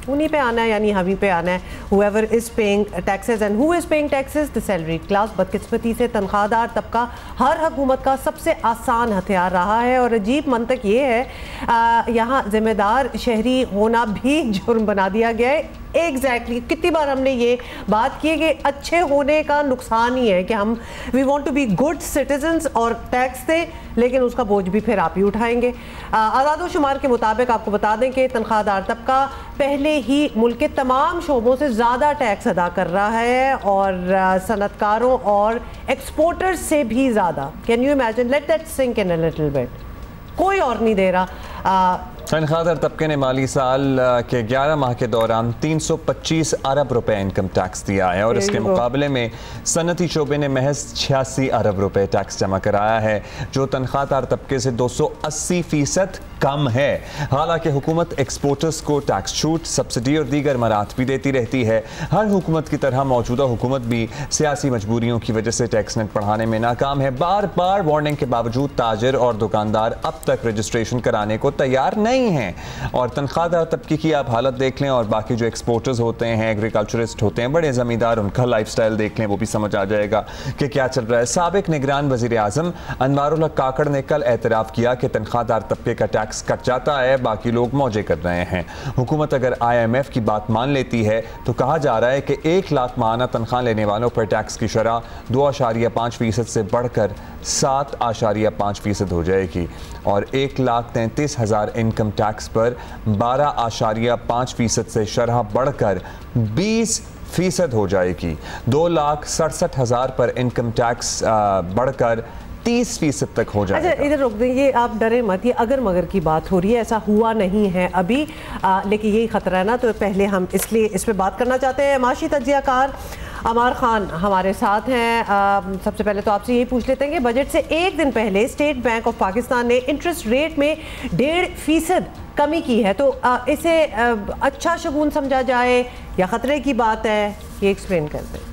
उन्हीं पे आना है, यानी हमी पे आना है। whoever is paying taxes and who is paying taxes, the salaried class। बदकिस्मती से तनख्वाहदार तबका हर हुकूमत का सबसे आसान हथियार रहा है, और अजीब मंतक ये है यहाँ ज़िम्मेदार शहरी होना भी जुर्म बना दिया गया है। एग्जैक्टली कितनी बार हमने ये बात की है कि अच्छे होने का नुकसान ही है कि हम we want to be good citizens और टैक्स दे, लेकिन उसका बोझ भी फिर आप ही उठाएंगे। आज़ाद शुमार के मुताबिक आपको बता दें कि तनख्वाहदार तबका पहले ही मुल्क के तमाम शोबों से ज़्यादा टैक्स अदा कर रहा है, और सनतकारों और एक्सपोर्टर्स से भी ज़्यादा। Can you imagine? Let that sink in a little bit. कोई और नहीं दे रहा। तनख्वाहदार तबके ने माली साल के 11 माह के दौरान 325 अरब रुपए इनकम टैक्स दिया है, और इसके मुकाबले में सनती शोबे ने महज 86 अरब रुपए टैक्स जमा कराया है, जो तनख्वाहदार तबके से 280% कम है। हालांकि हुकूमत एक्सपोर्टर्स को टैक्स छूट, सब्सिडी और दीगर मराहत भी देती रहती है। हर हुकूमत की तरह मौजूदा हुकूमत भी सियासी मजबूरियों की वजह से टैक्स नेट बढ़ाने में नाकाम है। बार बार वार्निंग के बावजूद ताजिर और दुकानदार अब तक रजिस्ट्रेशन कराने को तैयार नहीं हैं। और तनख्वाहदार तबके की आप हालत देख लें, और बाकी जो एक्सपोर्टर्स होते हैं, एग्रीकल्चरिस्ट होते हैं, बड़े ज़मींदार, उनका लाइफस्टाइल देख लें, वो भी समझ आ जाएगा कि क्या चल रहा है। साबिक निगरान वज़ीर आज़म अनवारुल हक काकड़ ने कल एतराफ़ किया कि तनख्वाहदार तबके का टैक्स कट जाता है, बाकी लोग मौजे कर रहे हैं। हुकूमत अगर IMF की बात मान लेती है तो कहा जा रहा है कि 1 लाख माहाना तनख्वाह लेने वालों पर टैक्स की शरह 2.5% से बढ़कर 7.5% हो जाएगी, और 1,33,000 इनकम टैक्स पर 12.5% से शरह बढ़कर 20% हो जाएगी। 2,67,000 पर इनकम टैक्स बढ़कर 30% तक हो जाएगा। अच्छा, इधर रोक दें, ये आप डरे मत, ये अगर मगर की बात हो रही है, ऐसा हुआ नहीं है अभी, लेकिन यही खतरा है ना, तो पहले हम इसलिए इस पर बात करना चाहते हैं। माशी तज्जियाकार अमार खान हमारे साथ हैं। सबसे पहले तो आपसे यही पूछ लेते हैं कि बजट से एक दिन पहले स्टेट बैंक ऑफ पाकिस्तान ने इंटरेस्ट रेट में 1.5% कमी की है, तो इसे अच्छा शगुन समझा जाए या खतरे की बात है, ये एक्सप्लेन कर दें।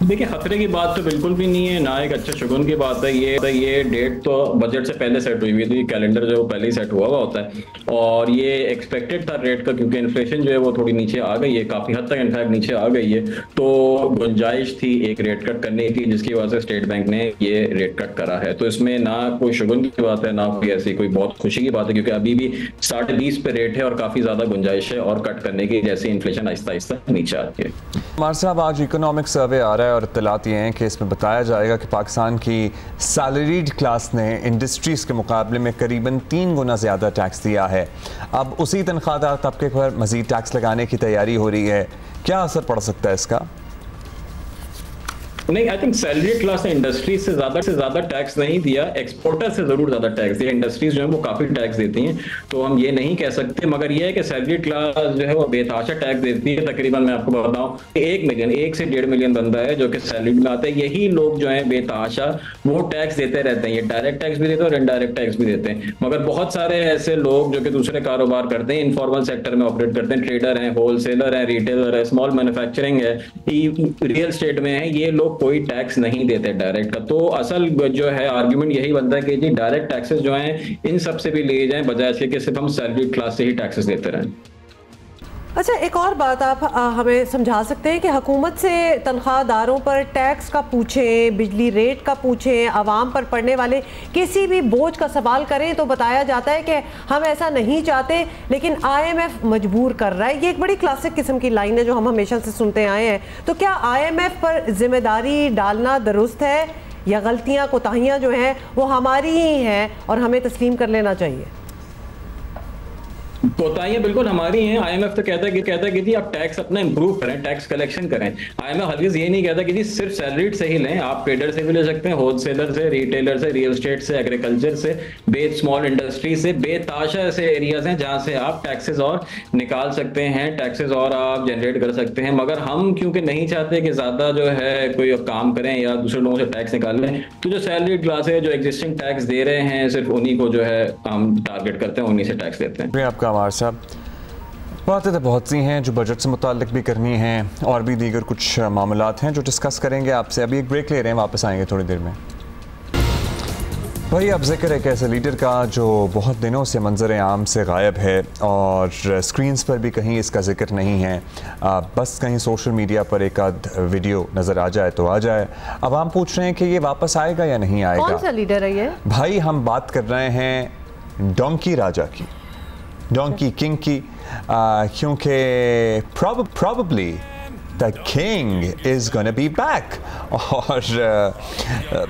देखिए, खतरे की बात तो बिल्कुल भी नहीं है, ना एक अच्छे शगुन की बात है। ये डेट तो बजट से पहले सेट हुई हुई थी, कैलेंडर जो पहले ही सेट हुआ हुआ होता है, और ये एक्सपेक्टेड था रेट का, क्योंकि इन्फ्लेशन जो है वो थोड़ी नीचे आ गई है, काफ़ी हद तक इनफैक्ट नीचे आ गई है, तो गुंजाइश थी एक रेट कट करने की, जिसकी वजह से स्टेट बैंक ने ये रेट कट करा है। तो इसमें ना कोई शगुन की बात है, ना कोई ऐसी कोई बहुत खुशी की बात है, क्योंकि अभी भी 20.5 पे रेट है और काफ़ी ज़्यादा गुंजाइश है और कट करने की, जैसे इन्फ्लेशन आहिस्ता आहिस्ता नीचे आती है। हमारे साहब, आज इकोनॉमिक सर्वे आ रहा है और इत्तलात ये हैं कि इसमें बताया जाएगा कि पाकिस्तान की सैलरीड क्लास ने इंडस्ट्रीज़ के मुकाबले में करीबन 3 गुना ज़्यादा टैक्स दिया है। अब उसी तनख्वाहदार तबके पर मज़ीद टैक्स लगाने की तैयारी हो रही है, क्या असर पड़ सकता है इसका? नहीं, आई थिंक सैलरी क्लास ने इंडस्ट्रीज से ज्यादा टैक्स नहीं दिया, एक्सपोर्टर से जरूर ज्यादा टैक्स दिया। इंडस्ट्रीज जो है वो काफी टैक्स देती हैं, तो हम ये नहीं कह सकते, मगर ये है कि सैलरी क्लास जो है वो बेतहाशा टैक्स देती है। तकरीबन मैं आपको बताऊं, 1 से 1.5 मिलियन बंदा है जो कि सैलरी में आता है, यही लोग जो है बेतहाशा वो टैक्स देते रहते हैं। ये डायरेक्ट टैक्स भी देते हैं और इनडायरेक्ट टैक्स भी देते हैं, मगर बहुत सारे ऐसे लोग जो कि दूसरे कारोबार करते हैं, इनफॉर्मल सेक्टर में ऑपरेट करते हैं, ट्रेडर हैं, होलसेलर हैं, रिटेलर है, स्मॉल मैन्युफैक्चरिंग है, रियल एस्टेट में है, ये लोग कोई टैक्स नहीं देते डायरेक्ट का। तो असल जो है आर्ग्यूमेंट यही बनता है कि जी डायरेक्ट टैक्सेस जो हैं इन सब से भी लिए जाएं, बजाय इसके कि सिर्फ हम सैलरी क्लास से ही टैक्सेस देते रहें। अच्छा, एक और बात आप हमें समझा सकते हैं कि हुकूमत से तनख्वाहदारों पर टैक्स का पूछें, बिजली रेट का पूछें, आवाम पर पड़ने वाले किसी भी बोझ का सवाल करें तो बताया जाता है कि हम ऐसा नहीं चाहते लेकिन IMF मजबूर कर रहा है। ये एक बड़ी क्लासिक किस्म की लाइन है जो हम हमेशा से सुनते आए हैं। तो क्या IMF पर जिम्मेदारी डालना दुरुस्त है या गलतियाँ कोताहियाँ जो हैं वो हमारी ही हैं और हमें तस्लीम कर लेना चाहिए? कोताहियां बिल्कुल हमारी हैं। IMF तो कहता है कि जी आप टैक्स अपना इंप्रूव करें, टैक्स कलेक्शन करें। IMF हरगिज़ ये नहीं कहता कि जी सिर्फ सैलरीड से ही लें, आप ट्रेडर से भी ले सकते हैं, होलसेलर से, रिटेलर से, रियल एस्टेट से, एग्रीकल्चर से, स्मॉल इंडस्ट्री से, बेताशा ऐसे एरियाज हैं जहां से आप टैक्सेस और निकाल सकते हैं, टैक्सेस और आप जनरेट कर सकते हैं। मगर हम क्योंकि नहीं चाहते कि ज्यादा जो है कोई काम करें या दूसरे लोगों से टैक्स निकाल लें, तो जो सैलरीड क्लास है जो एग्जिस्टिंग टैक्स दे रहे हैं सिर्फ उन्हीं को जो है हम टारगेट करते हैं, उन्हीं से टैक्स देते हैं। आपका साहब, बातें तो बहुत सी हैं जो बजट से मुताल्लिक भी करनी हैं और भी दीगर कुछ मामलात हैं जो डिस्कस करेंगे आपसे। अभी एक ब्रेक ले रहे हैं, वापस आएंगे थोड़ी देर में। भाई अब जिक्र है एक ऐसे लीडर का जो बहुत दिनों से मंजर आम से गायब है और स्क्रीन्स पर भी कहीं इसका जिक्र नहीं है। बस कहीं सोशल मीडिया पर एक आध वीडियो नज़र आ जाए तो आ जाए। अब हम पूछ रहे हैं कि ये वापस आएगा या नहीं आएगा। कौन सा लीडर है ये? भाई हम बात कर रहे हैं डोंकी राजा की, डोंकी किंग की, क्योंकि probably the king is gonna be back और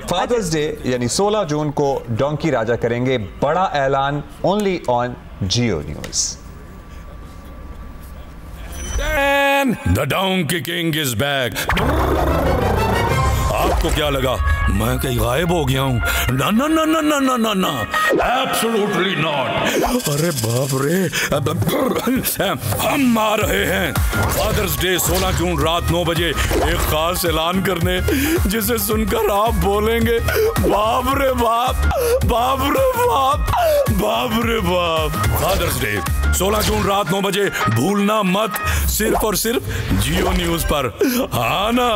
फादर्स डे यानी 16 जून को डोंकी राजा करेंगे बड़ा ऐलान, only on Jio News। The Donkey King is back। आपको क्या लगा मैं कहीं गायब हो गया हूँ? ना ना ना ना ना ना ना ना, एब्सोल्युटली नॉट। अरे बाप रे, हम आ रहे हैं फादर्स डे 16 जून रात 9 बजे एक खास ऐलान करने, जिसे सुनकर आप बोलेंगे बाप रे बाप, बाप रे बाप, बाप रे बाप। फादर्स डे 16 जून रात 9 बजे भूलना मत, सिर्फ और सिर्फ जियो न्यूज पर। हाँ ना।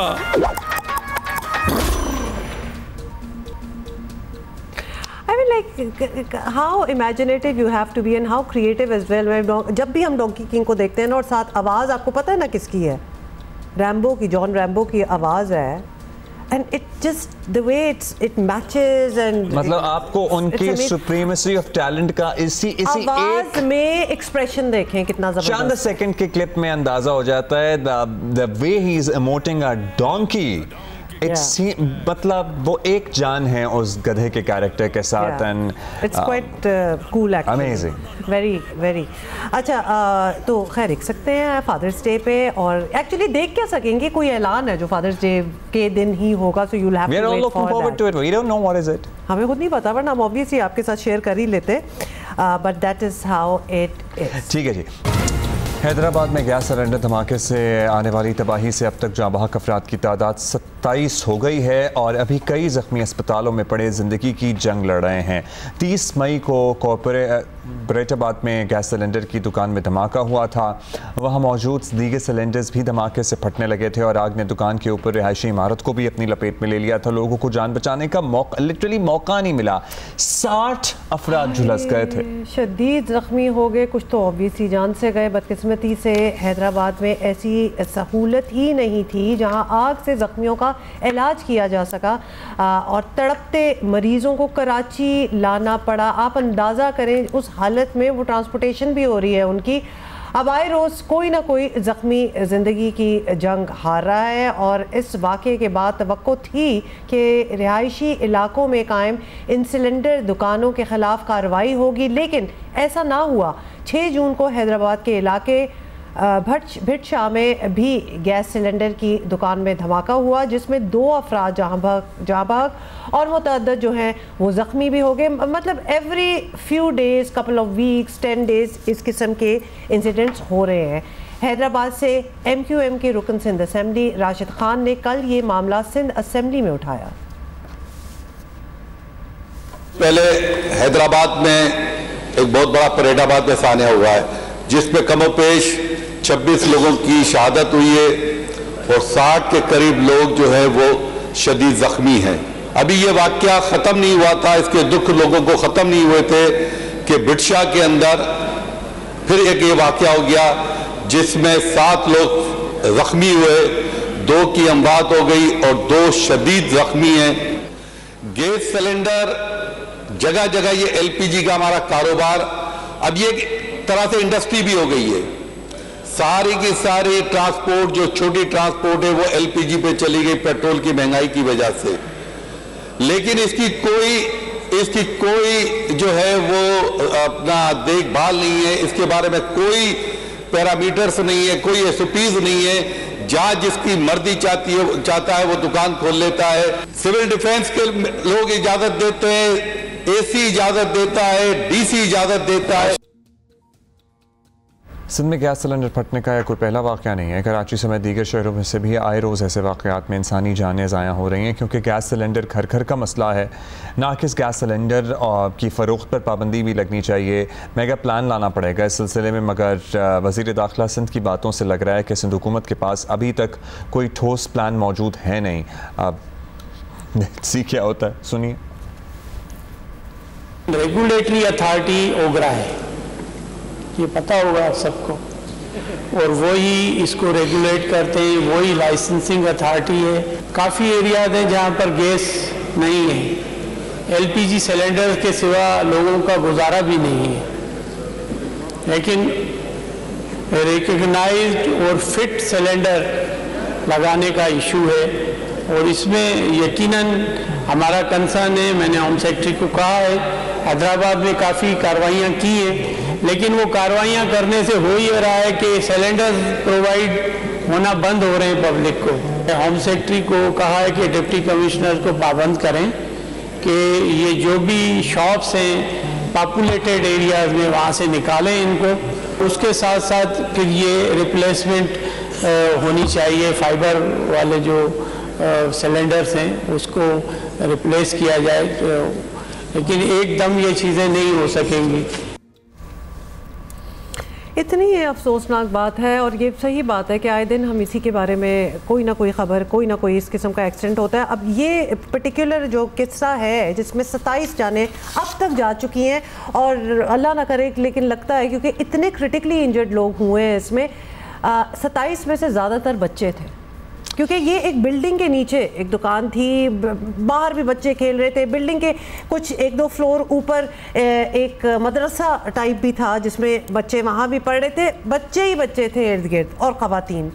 I mean, like how imaginative you have to be and how creative as well। जब भी हम डोंकी किंग को देखते हैं ना, और साथ आवाज़ आपको पता है ना किसकी है? रैम्बो की, जॉन रैम्बो की आवाज़ है। And it just the way it matches and मतलब आपको उनकी सुप्रीमेसी ऑफ टैलेंट का इसी आवाज एक में एक्सप्रेशन देखें कितना जबरदस्त। चंद सेकंड के क्लिप में अंदाजा हो जाता है the way he is emoting a donkey। मतलब वो एक जान है उस गधे के कैरेक्टर के साथ। And it's quite cool actually, amazing, very very. अच्छा, तो खैर देख सकते हैं फादर्स डे पे, और एक्चुअली देख क्या सकेंगे, कोई ऐलान है जो फादर्स डे के दिन ही होगा, so you will have to wait for that. We don't know what is it, हमें खुद नहीं पता, वरना हम ऑब्वियसली आपके साथ शेयर कर ही लेते, but that is how it is. ठीक है जी। हैदराबाद में गैस सिलेंडर धमाके से आने वाली तबाही से अब तक जाँ बहक अफराद की तादाद 27 हो गई है और अभी कई ज़ख्मी अस्पतालों में पड़े ज़िंदगी की जंग लड़ रहे हैं। 30 मई को बरेटाबाद में गैस सिलेंडर की दुकान में धमाका हुआ था। वहाँ मौजूद दीगर सिलेंडर्स भी धमाके से फटने लगे थे और आग ने दुकान के ऊपर रिहायशी इमारत को भी अपनी लपेट में ले लिया था। लोगों को जान बचाने का लिटरली मौका नहीं मिला। 60 अफराद झुलस गए थे, शदीद ज़ख्मी हो गए, कुछ तो ऑब्वियसली जान से गए। बदकिस्मती से हैदराबाद में ऐसी सहूलत ही नहीं थी जहां आग से ज़ख्मियों का इलाज किया जा सका और तड़पते मरीज़ों को कराची लाना पड़ा। आप अंदाज़ा करें उस हालत में वो ट्रांसपोर्टेशन भी हो रही है उनकी। अब आए रोज़ कोई ना कोई ज़ख्मी ज़िंदगी की जंग हार रहा है और इस वाक़े के बाद तवक्को थी कि रिहायशी इलाकों में कायम इन सिलेंडर दुकानों के ख़िलाफ़ कार्रवाई होगी, लेकिन ऐसा ना हुआ। 6 जून को हैदराबाद के इलाके भिट शाह में भी गैस सिलेंडर की दुकान में धमाका हुआ, जिसमें 2 अफराद जहाँ भाग और मुतअद्दिद जो हैं वो ज़ख्मी भी हो गए। मतलब every few days, couple of weeks, 10 days इस किस्म के इंसिडेंट्स हो रहे हैं। हैदराबाद से MQM के रुकन सिंध असम्बली राशिद खान ने कल ये मामला सिंध असम्बली में उठाया। पहले हैदराबाद में एक बहुत बड़ा परेडाबाद में सान्या हुआ है जिसमें कमोपेश 26 लोगों की शहादत हुई है और 60 के करीब लोग जो है वो शदीद जख्मी हैं। अभी ये वाकया ख़त्म नहीं हुआ था, इसके दुख लोगों को ख़त्म नहीं हुए थे कि बिटशा के अंदर फिर एक ये वाकया हो गया। जिसमें 7 लोग जख्मी हुए, 2 की अमवात हो गई और 2 शदीद जख्मी हैं। गैस सिलेंडर जगह जगह, ये एलपीजी का हमारा कारोबार अब ये एक तरह से इंडस्ट्री भी हो गई है। सारी की सारी ट्रांसपोर्ट, जो छोटी ट्रांसपोर्ट है, वो एलपीजी पे चली गई पेट्रोल की महंगाई की वजह से। लेकिन इसकी कोई जो है वो अपना देखभाल नहीं है, इसके बारे में कोई पैरामीटर्स नहीं है, कोई एसओपीज नहीं है। जहां जिसकी मर्जी चाहता है वो दुकान खोल लेता है। सिविल डिफेंस के लोग इजाजत देते हैं, एसी इजाजत देता है, डीसी इजाजत देता है। सिंध में गैस सिलेंडर फटने का कोई पहला वाक़या नहीं है। कराची समेत दीगर शहरों में से भी आए रोज़ ऐसे वाक़यात में इंसानी जानें ज़ाया हो रही हैं, क्योंकि गैस सिलेंडर घर घर का मसला है। नाकिस गैस सिलेंडर की फ़रोख्त पर पाबंदी भी लगनी चाहिए, मेगा प्लान लाना पड़ेगा इस सिलसिले में। मगर वज़ीर दाखिला सिंध की बातों से लग रहा है कि सिंध हुकूमत के पास अभी तक कोई ठोस प्लान मौजूद है नहीं। अब सी क्या होता है, सुनिए। रेगुलेटरी अथॉरिटी ओगरा है, ये पता होगा आप सबको, और वही इसको रेगुलेट करते हैं, वही लाइसेंसिंग अथॉरिटी है। काफ़ी एरियाज हैं जहाँ पर गैस नहीं है, एलपीजी सिलेंडर के सिवा लोगों का गुजारा भी नहीं है। लेकिन रिकग्नाइज्ड और फिट सिलेंडर लगाने का इशू है, और इसमें यकीनन हमारा कंसर्न है। मैंने होम सेक्रेटरी को कहा है, हैदराबाद में काफ़ी कार्रवाइयाँ की हैं, लेकिन वो कार्रवाइयाँ करने से हो ही रहा है कि सिलेंडर प्रोवाइड होना बंद हो रहे हैं पब्लिक को। होम सेक्रेटरी को कहा है कि डिप्टी कमिश्नर को पाबंद करें कि ये जो भी शॉप्स हैं पॉपुलेटेड एरियाज में, वहाँ से निकालें इनको। उसके साथ साथ फिर ये रिप्लेसमेंट होनी चाहिए, फाइबर वाले जो सिलेंडर्स हैं उसको रिप्लेस किया जाए, लेकिन एकदम ये चीज़ें नहीं हो सकेंगी। इतनी अफसोसनाक बात है, और ये सही बात है कि आए दिन हम इसी के बारे में कोई ना कोई ख़बर, कोई ना कोई इस किस्म का एक्सीडेंट होता है। अब ये पर्टिकुलर जो किस्सा है जिसमें 27 जानें अब तक जा चुकी हैं, और अल्लाह ना करे, लेकिन लगता है क्योंकि इतने क्रिटिकली इंजर्ड लोग हुए हैं इसमें, 27 में से ज़्यादातर बच्चे थे, क्योंकि ये एक बिल्डिंग के नीचे एक दुकान थी, बाहर भी बच्चे खेल रहे थे। बिल्डिंग के कुछ 1-2 फ्लोर ऊपर एक मदरसा टाइप भी था जिसमें बच्चे वहाँ भी पढ़ रहे थे, बच्चे ही बच्चे थे इर्द गिर्द, और ख़वातीन।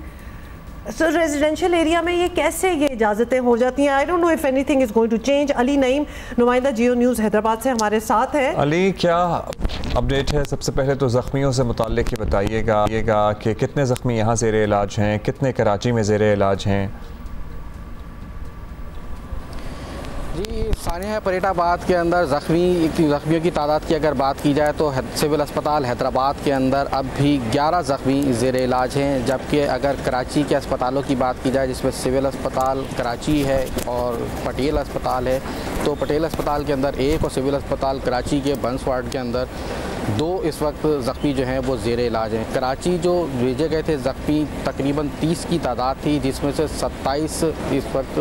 सो रेजिडेंशियल एरिया में ये कैसे ये इजाज़तें हो जाती हैं? I don't know if anything is going to change. Ali Naeem, नुमाइंदा जियो न्यूज़ हैदराबाद से हमारे साथ हैं। अली, क्या अपडेट है? सबसे पहले तो ज़ख्मियों से मुताल्लिक़ ही बताइएगा कि कितने ज़ख्मी यहाँ ज़ेरे इलाज हैं, कितने कराची में ज़ेरे इलाज हैं? जी, सानिया फरीदाबाद के अंदर ज़ख्मियों की तादाद की अगर बात की जाए तो सिविल अस्पताल हैदराबाद के अंदर अब भी 11 ज़ख्मी ज़ेर इलाज हैं, जबकि अगर कराची के अस्पतालों की बात की जाए जिसमें सिविल अस्पताल कराची है और पटेल अस्पताल है, तो पटेल अस्पताल के अंदर 1 और सिविल अस्पताल कराची के बंस वार्ड के अंदर 2 इस वक्त ज़ख्मी जो हैं वो ज़ेर इलाज हैं। कराची जो भेजे गए थे ज़ख्मी तकरीबन 30 की तादाद थी, जिसमें से 27 इस वक्त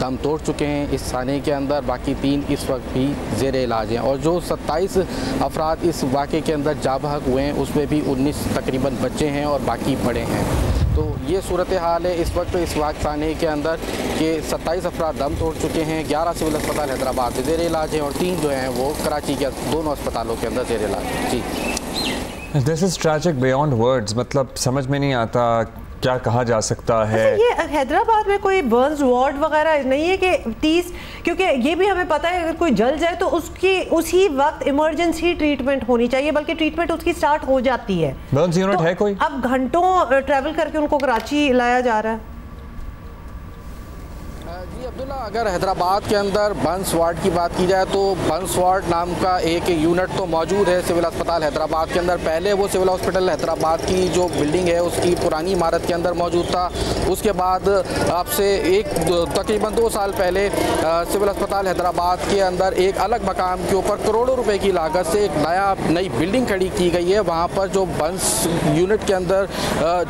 दम तोड़ चुके हैं इस साने के अंदर, बाकी 3 इस वक्त भी ज़ेर इलाज हैं। और जो 27 अफराद इस वाक़े के अंदर जा बहक हुए हैं उसमें भी 19 तकरीबन बच्चे हैं और बाकी बड़े हैं। तो ये सूरत हाल है इस वक्त इस वाक़े के अंदर कि 27 अफराद दम तोड़ चुके हैं, 11 सिविल अस्पताल हैदराबाद में ज़ेर इलाज हैं और 3 जो हैं वो कराची के दोनों अस्पतालों के अंदर ज़ेर इलाज हैं। जी, this is tragic beyond words, मतलब समझ में नहीं आता क्या कहा जा सकता है। ये हैदराबाद में कोई बर्न्स वार्ड वगैरह नहीं है कि 30, क्योंकि ये भी हमें पता है अगर कोई जल जाए तो उसकी उसी वक्त इमरजेंसी ट्रीटमेंट होनी चाहिए, बल्कि ट्रीटमेंट उसकी स्टार्ट हो जाती है। बर्न्स यूनिट है कोई? अब घंटों ट्रैवल करके उनको कराची लाया जा रहा है। जी अब्दुल्ला, अगर हैदराबाद के अंदर बंस वार्ड की बात की जाए तो बंस वार्ड नाम का एक यूनिट तो मौजूद है सिविल अस्पताल हैदराबाद के अंदर। पहले वो सिविल हॉस्पिटल हैदराबाद की जो बिल्डिंग है उसकी पुरानी इमारत के अंदर मौजूद था। उसके बाद आपसे तकरीबन 2 साल पहले सिविल अस्पताल हैदराबाद के अंदर एक अलग मकाम के ऊपर करोड़ों रुपए की लागत से एक नई बिल्डिंग खड़ी की गई है। वहाँ पर जो बंस यूनिट के अंदर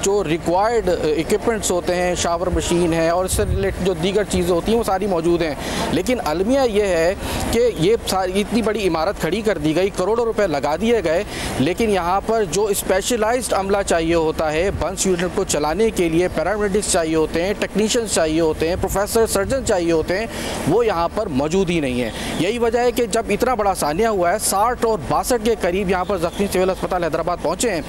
जो रिक्वायर्ड इक्विपमेंट्स होते हैं, शावर मशीन है और इससे रिलेटेड जो दीगर चीज़ें होती हैं वो सारी मौजूद हैं। लेकिन अलमिया ये है कि ये सारी इतनी बड़ी इमारत खड़ी कर दी गई, करोड़ों रुपए लगा दिए गए, लेकिन यहाँ पर जो स्पेशलाइज्ड अमला चाहिए होता है बंस यूनिट को चलाने के लिए, पैरामेडिक्स चाहिए होते हैं, टेक्नीशियंस चाहिए होते हैं, प्रोफेसर सर्जन चाहिए होते हैं, वो यहाँ पर मौजूद ही नहीं है। यही वजह है कि जब इतना बड़ा सानिया हुआ है, 60 और 62 के करीब यहाँ पर ज़ख्मी सिविल अस्पताल हैदराबाद पहुँचे हैं,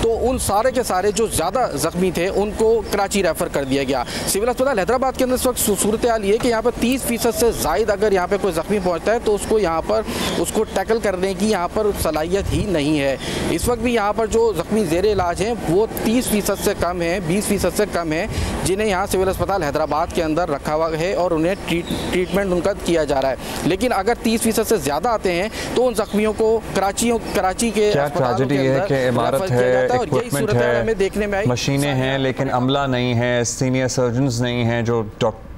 तो उन सारे के सारे जो ज़्यादा ज़ख्मी थे उनको कराची रेफ़र कर दिया गया। सिविल अस्पताल हैदराबाद के अंदर इस वक्त सूरत हाल ये है कि यहाँ पर 30% से ज़ायद अगर यहाँ पर कोई ज़ख्मी पहुँचता है तो उसको यहाँ पर उसको टैकल करने की यहाँ पर सलाहियत ही नहीं है। इस वक्त भी यहाँ पर जो ज़ख्मी ज़ेर इलाज हैं वो 30% से कम है, 20% से कम है, जिन्हें यहाँ सिविल अस्पताल हैदराबाद के अंदर रखा हुआ है और उन्हें ट्रीटमेंट उनका किया जा रहा है। लेकिन अगर 30% से ज़्यादा आते हैं तो उन ज़ख्मियों को कराची के अस्पतालों के अंदर इमारत है, इक्विपमेंट है, देखने में आई, मशीनें हैं, लेकिन अमला नहीं है, सीनियर सर्जन्स नहीं हैं, जो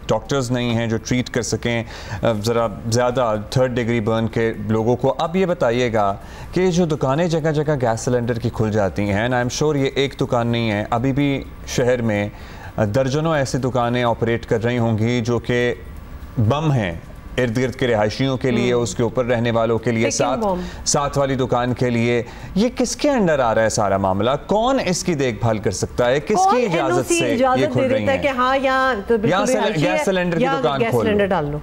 डॉक्टर्स नहीं हैं जो ट्रीट कर सकें ज़रा ज़्यादा 3rd डिग्री बर्न के लोगों को। अब ये बताइएगा कि जो दुकानें जगह जगह गैस सिलेंडर की खुल जाती हैं, एंड आई एम श्योर ये एक दुकान नहीं है, अभी भी शहर में दर्जनों ऐसी दुकानें ऑपरेट कर रही होंगी जो कि बम हैं इर्द गिर्द के रिहायशियों के लिए, उसके ऊपर रहने वालों के लिए, साथ वाली दुकान के लिए। ये किसके अंडर आ रहा है सारा मामला? कौन इसकी देखभाल कर सकता है? किसकी इजाजत से ये खुल रही है? हाँ, गैस सिलेंडर की दुकान खोल डाल लो।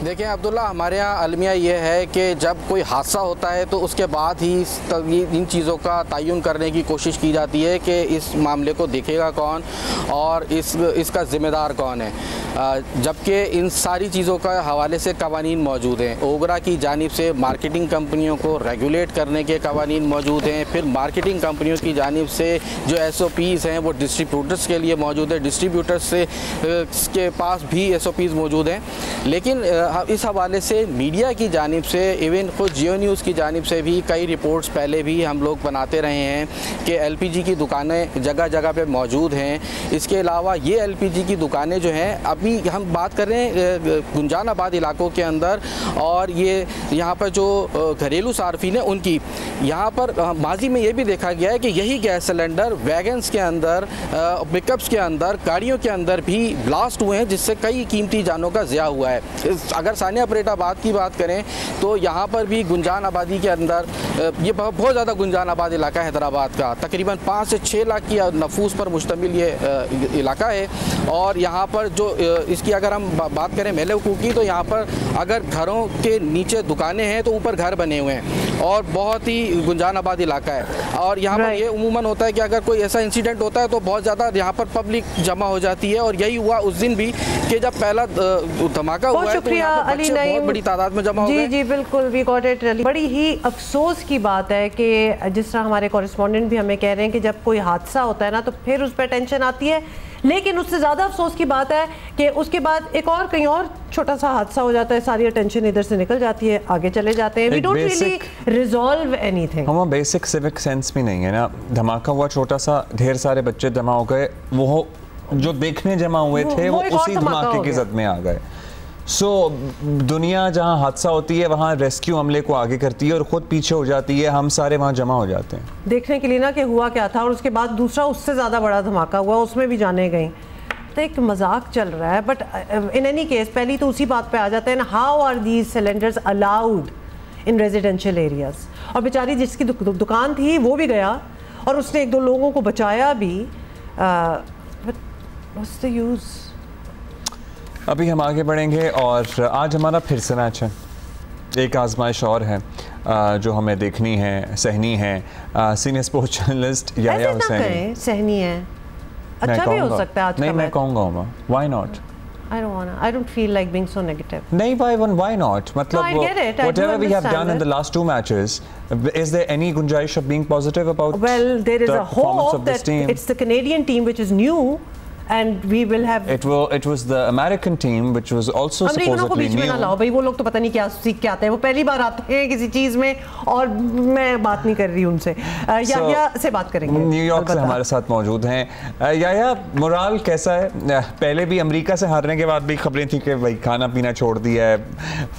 देखिए अब्दुल्ला, हमारे यहाँ अलमिया ये है कि जब कोई हादसा होता है तो उसके बाद ही इन चीज़ों का तयन करने की कोशिश की जाती है कि इस मामले को देखेगा कौन और इसका ज़िम्मेदार कौन है, जबकि इन सारी चीज़ों का हवाले से कवानीन मौजूद हैं। ओगरा की जानिब से मार्केटिंग कंपनियों को रेगुलेट करने के कवानीन मौजूद हैं, फिर मार्केटिंग कंपनियों की जानिब से जो SOPs हैं वो डिस्ट्रीब्यूटर्स के लिए मौजूद है, डिस्ट्रीब्यूटर्स के पास भी SOPs मौजूद हैं। लेकिन इस हवाले से मीडिया की जानिब से, इवन खुद जियो न्यूज़ की जानिब से भी कई रिपोर्ट्स पहले भी हम लोग बनाते रहे हैं कि LPG की दुकानें जगह जगह पे मौजूद हैं। इसके अलावा ये LPG की दुकानें जो हैं, अभी हम बात कर रहे हैं गुंजान आबाद इलाकों के अंदर, और ये यहाँ पर जो घरेलू सार्फिन है उनकी, यहाँ पर माजी में ये भी देखा गया है कि यही गैस सिलेंडर वैगन्स के अंदर, पिकअप्स के अंदर, गाड़ियों के अंदर भी ब्लास्ट हुए हैं, जिससे कई कीमती जानों का ज़िया हुआ है। अगर सानिया परेटाबाद की बात करें तो यहाँ पर भी गुंजान आबादी के अंदर, ये बहुत ज़्यादा गुंजान आबाद इलाका है हैदराबाद का, तकरीबन 5 से 6 लाख की नफूस पर मुश्तमिल ये इलाका है। और यहाँ पर जो इसकी अगर हम बात करें महल हुकूक की, तो यहाँ पर अगर घरों के नीचे दुकानें हैं तो ऊपर घर बने हुए हैं, और बहुत ही गुंजान आबाद इलाका है। और यहाँ पर ये उमूमन होता है कि अगर कोई ऐसा इंसिडेंट होता है तो बहुत ज़्यादा यहाँ पर पब्लिक जमा हो जाती है, और यही हुआ उस दिन भी कि जब पहला धमाका हुआ है तो यहाँ पर बच्चे बहुत बड़ी तादाद में जमा हो गए। जी बिल्कुल, वी गॉट इट। बड़ी ही अफसोस की बात है कि जिस तरह हमारे कॉरेस्पॉन्डेंट भी हमें कह रहे हैं कि जब कोई हादसा होता है ना तो फिर उस पर टेंशन आती है, लेकिन उससे ज़्यादा अफसोस की बात है कि उसके बाद एक और कहीं और छोटा सा हादसा हो जाता है, सारी अटेंशन इधर से निकल जाती है, आगे चले जाते हैं। We don't really resolve anything. हम बेसिक सिविक सेंस भी नहीं है ना। धमाका हुआ छोटा सा, ढेर सारे बच्चे जमा हो गए, वो जो देखने जमा हुए थे वो उसी धमाके की जद में आ गए। दुनिया जहाँ हादसा होती है वहाँ रेस्क्यू अमले को आगे करती है और ख़ुद पीछे हो जाती है, हम सारे वहाँ जमा हो जाते हैं देखने के लिए ना कि हुआ क्या था। और उसके बाद दूसरा उससे ज़्यादा बड़ा धमाका हुआ, उसमें भी जाने गई, तो एक मजाक चल रहा है। बट इन एनी केस पहली तो उसी बात पे आ जाते हैं ना, how are these cylinders allowed in residential areas. और बेचारी जिसकी दुकान थी वो भी गया और उसने 1-2 लोगों को बचाया भी, बट व्हाट्स द यूज़। अभी हम आगे बढ़ेंगे और आज हमारा फिर से मैच है, एक आजमाइश और है जो हमें देखनी है, सहनी है। Senior sports journalist Yahya Hussain सहनी है, अच्छा भी हो सकता है आज का। नहीं, मैं कहूँगा why not. I don't feel like being so negative. नहीं, why not? मतलब no, I get it. Whatever we have done in the last 2 matches, is there any gunjaish of being positive about? Well, there is a hope that it's the Canadian team which is new. And we will have. It was the American team which was also supposedly new. ना लाओ भाई, वो लोग तो पता नहीं क्या सीख के आते हैं, वो पहली बार आते हैं किसी चीज में, और मैं बात नहीं कर रही उनसे। याया से बात करेंगे, न्यूयॉर्क से हमारे साथ मौजूद हैं। याया, मोराल कैसा है? पहले भी अमेरिका से हारने के बाद भी खबरें थी कि भाई खाना पीना छोड़ दिया है,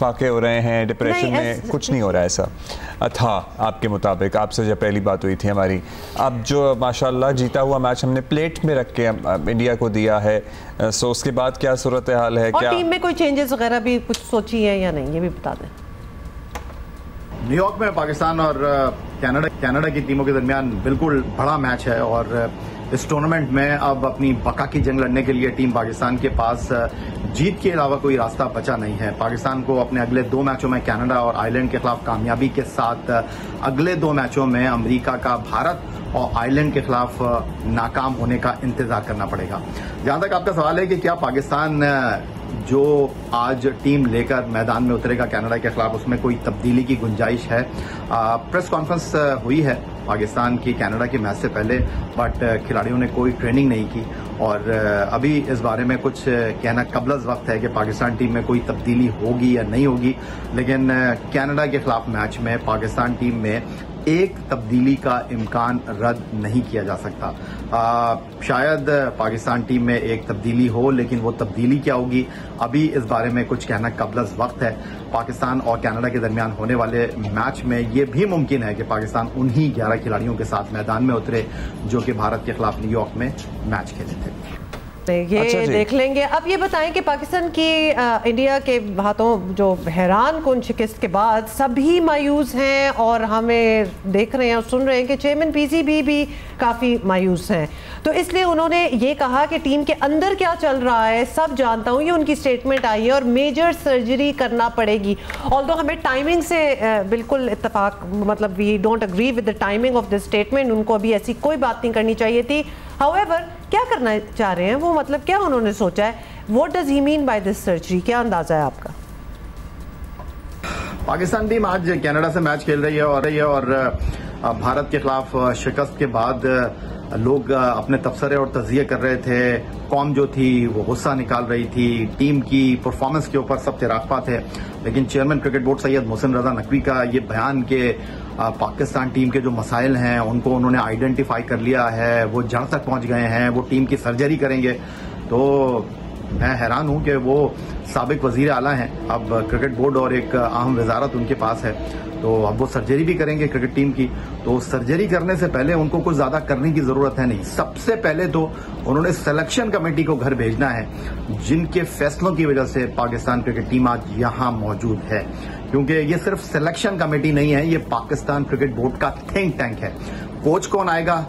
फाके हो रहे हैं, डिप्रेशन में, कुछ नहीं हो रहा है ऐसा। था आपके मुताबिक, आपसे जब पहली बात हुई थी हमारी। अब जो माशाल्लाह जीता हुआ मैच हमने प्लेट में रख के इंडिया को दिया है, सो उसके बाद क्या सूरत हाल है? और क्या टीम में कोई चेंजेस वगैरह भी कुछ सोची है या नहीं, ये भी बता दें। न्यूयॉर्क में पाकिस्तान और कनाडा की टीमों के दरमियान बिल्कुल बड़ा मैच है और इस टूर्नामेंट में अब अपनी बका की जंग लड़ने के लिए टीम पाकिस्तान के पास जीत के अलावा कोई रास्ता बचा नहीं है। पाकिस्तान को अपने अगले 2 मैचों में कनाडा और आयरलैंड के खिलाफ कामयाबी के साथ अगले 2 मैचों में अमेरिका का भारत और आयरलैंड के खिलाफ नाकाम होने का इंतजार करना पड़ेगा। जहां तक आपका सवाल है कि क्या पाकिस्तान जो आज टीम लेकर मैदान में उतरेगा कनाडा के खिलाफ, उसमें कोई तब्दीली की गुंजाइश है? प्रेस कॉन्फ्रेंस हुई है पाकिस्तान की कनाडा के मैच से पहले, बट खिलाड़ियों ने कोई ट्रेनिंग नहीं की और अभी इस बारे में कुछ कहना कबलज़ वक्त है कि पाकिस्तान टीम में कोई तब्दीली होगी या नहीं होगी। लेकिन कनाडा के खिलाफ मैच में पाकिस्तान टीम में एक तब्दीली का इम्कान रद्द नहीं किया जा सकता। शायद पाकिस्तान टीम में एक तब्दीली हो, लेकिन वो तब्दीली क्या होगी अभी इस बारे में कुछ कहना कबलज़ वक्त है। पाकिस्तान और कनाडा के दरमियान होने वाले मैच में ये भी मुमकिन है कि पाकिस्तान उन्हीं 11 खिलाड़ियों के साथ मैदान में उतरे जो कि भारत के खिलाफ न्यूयॉर्क में मैच खेले थे। ये अच्छा देख लेंगे। अब ये बताएं कि पाकिस्तान की इंडिया के हाथों जो हैरान कुन शिकस्त के बाद सभी मायूस हैं और हमें देख रहे हैं और सुन रहे हैं कि चेयरमैन पीसीबी भी काफ़ी मायूस हैं। तो इसलिए उन्होंने ये कहा कि टीम के अंदर क्या चल रहा है सब जानता हूँ, ये उनकी स्टेटमेंट आई है और मेजर सर्जरी करना पड़ेगी। ऑल्दो हमें टाइमिंग से बिल्कुल इत्तेफाक, मतलब we don't agree with the timing of this statement, उनको अभी ऐसी कोई बात नहीं करनी चाहिए थी। हाउएवर क्या करना चाह रहे हैं वो, मतलब क्या उन्होंने सोचा है? What does he mean by this surgery, क्या अंदाजा है आपका? पाकिस्तान टीम आज कनाडा से मैच खेल रही है और भारत के खिलाफ शिकस्त के बाद लोग अपने तबसरे और तज़िये कर रहे थे। कौम जो थी वो गुस्सा निकाल रही थी, टीम की परफॉर्मेंस के ऊपर सब तिराकपा थे। लेकिन chairman cricket board Syed Mohsin Raza Naqvi का ये बयान के पाकिस्तान टीम के जो मसाइल हैं उनको उन्होंने आइडेंटिफाई कर लिया है, वो जड़ तक पहुंच गए हैं, वो टीम की सर्जरी करेंगे। तो मैं हैरान हूं कि वो साबिक वजीर आला हैं, अब क्रिकेट बोर्ड और एक अहम वजारत उनके पास है, तो अब वो सर्जरी भी करेंगे क्रिकेट टीम की। तो सर्जरी करने से पहले उनको कुछ ज्यादा करने की जरूरत है नहीं। सबसे पहले तो उन्होंने सिलेक्शन कमेटी को घर भेजना है, जिनके फैसलों की वजह से पाकिस्तान क्रिकेट टीम आज यहां मौजूद है। क्योंकि ये सिर्फ सिलेक्शन कमेटी नहीं है, ये पाकिस्तान क्रिकेट बोर्ड का थिंक टैंक है। कोच कौन आएगा,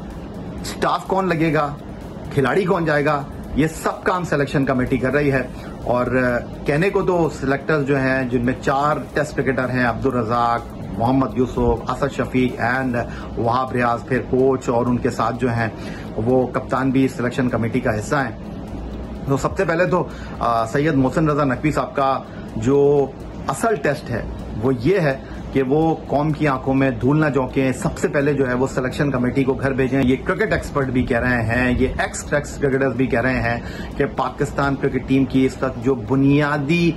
स्टाफ कौन लगेगा, खिलाड़ी कौन जाएगा, ये सब काम सिलेक्शन कमेटी कर रही है। और कहने को तो सिलेक्टर्स जो हैं, जिनमें 4 टेस्ट क्रिकेटर हैं, अब्दुल रजाक, मोहम्मद यूसुफ, असद शफीक एंड वहाब रियाज, फिर कोच और उनके साथ जो हैं वो कप्तान भी सिलेक्शन कमेटी का हिस्सा हैं। तो सबसे पहले तो सैयद मोहसिन रजा नकवी साहब का जो असल टेस्ट है वो ये है कि वो कौम की आंखों में धूल न झोंके। सबसे पहले जो है वो सिलेक्शन कमेटी को घर भेजें। ये क्रिकेट एक्सपर्ट भी कह रहे हैं, ये एक्स क्रिकेटर्स भी कह रहे हैं कि पाकिस्तान क्रिकेट टीम की इस वक्त जो बुनियादी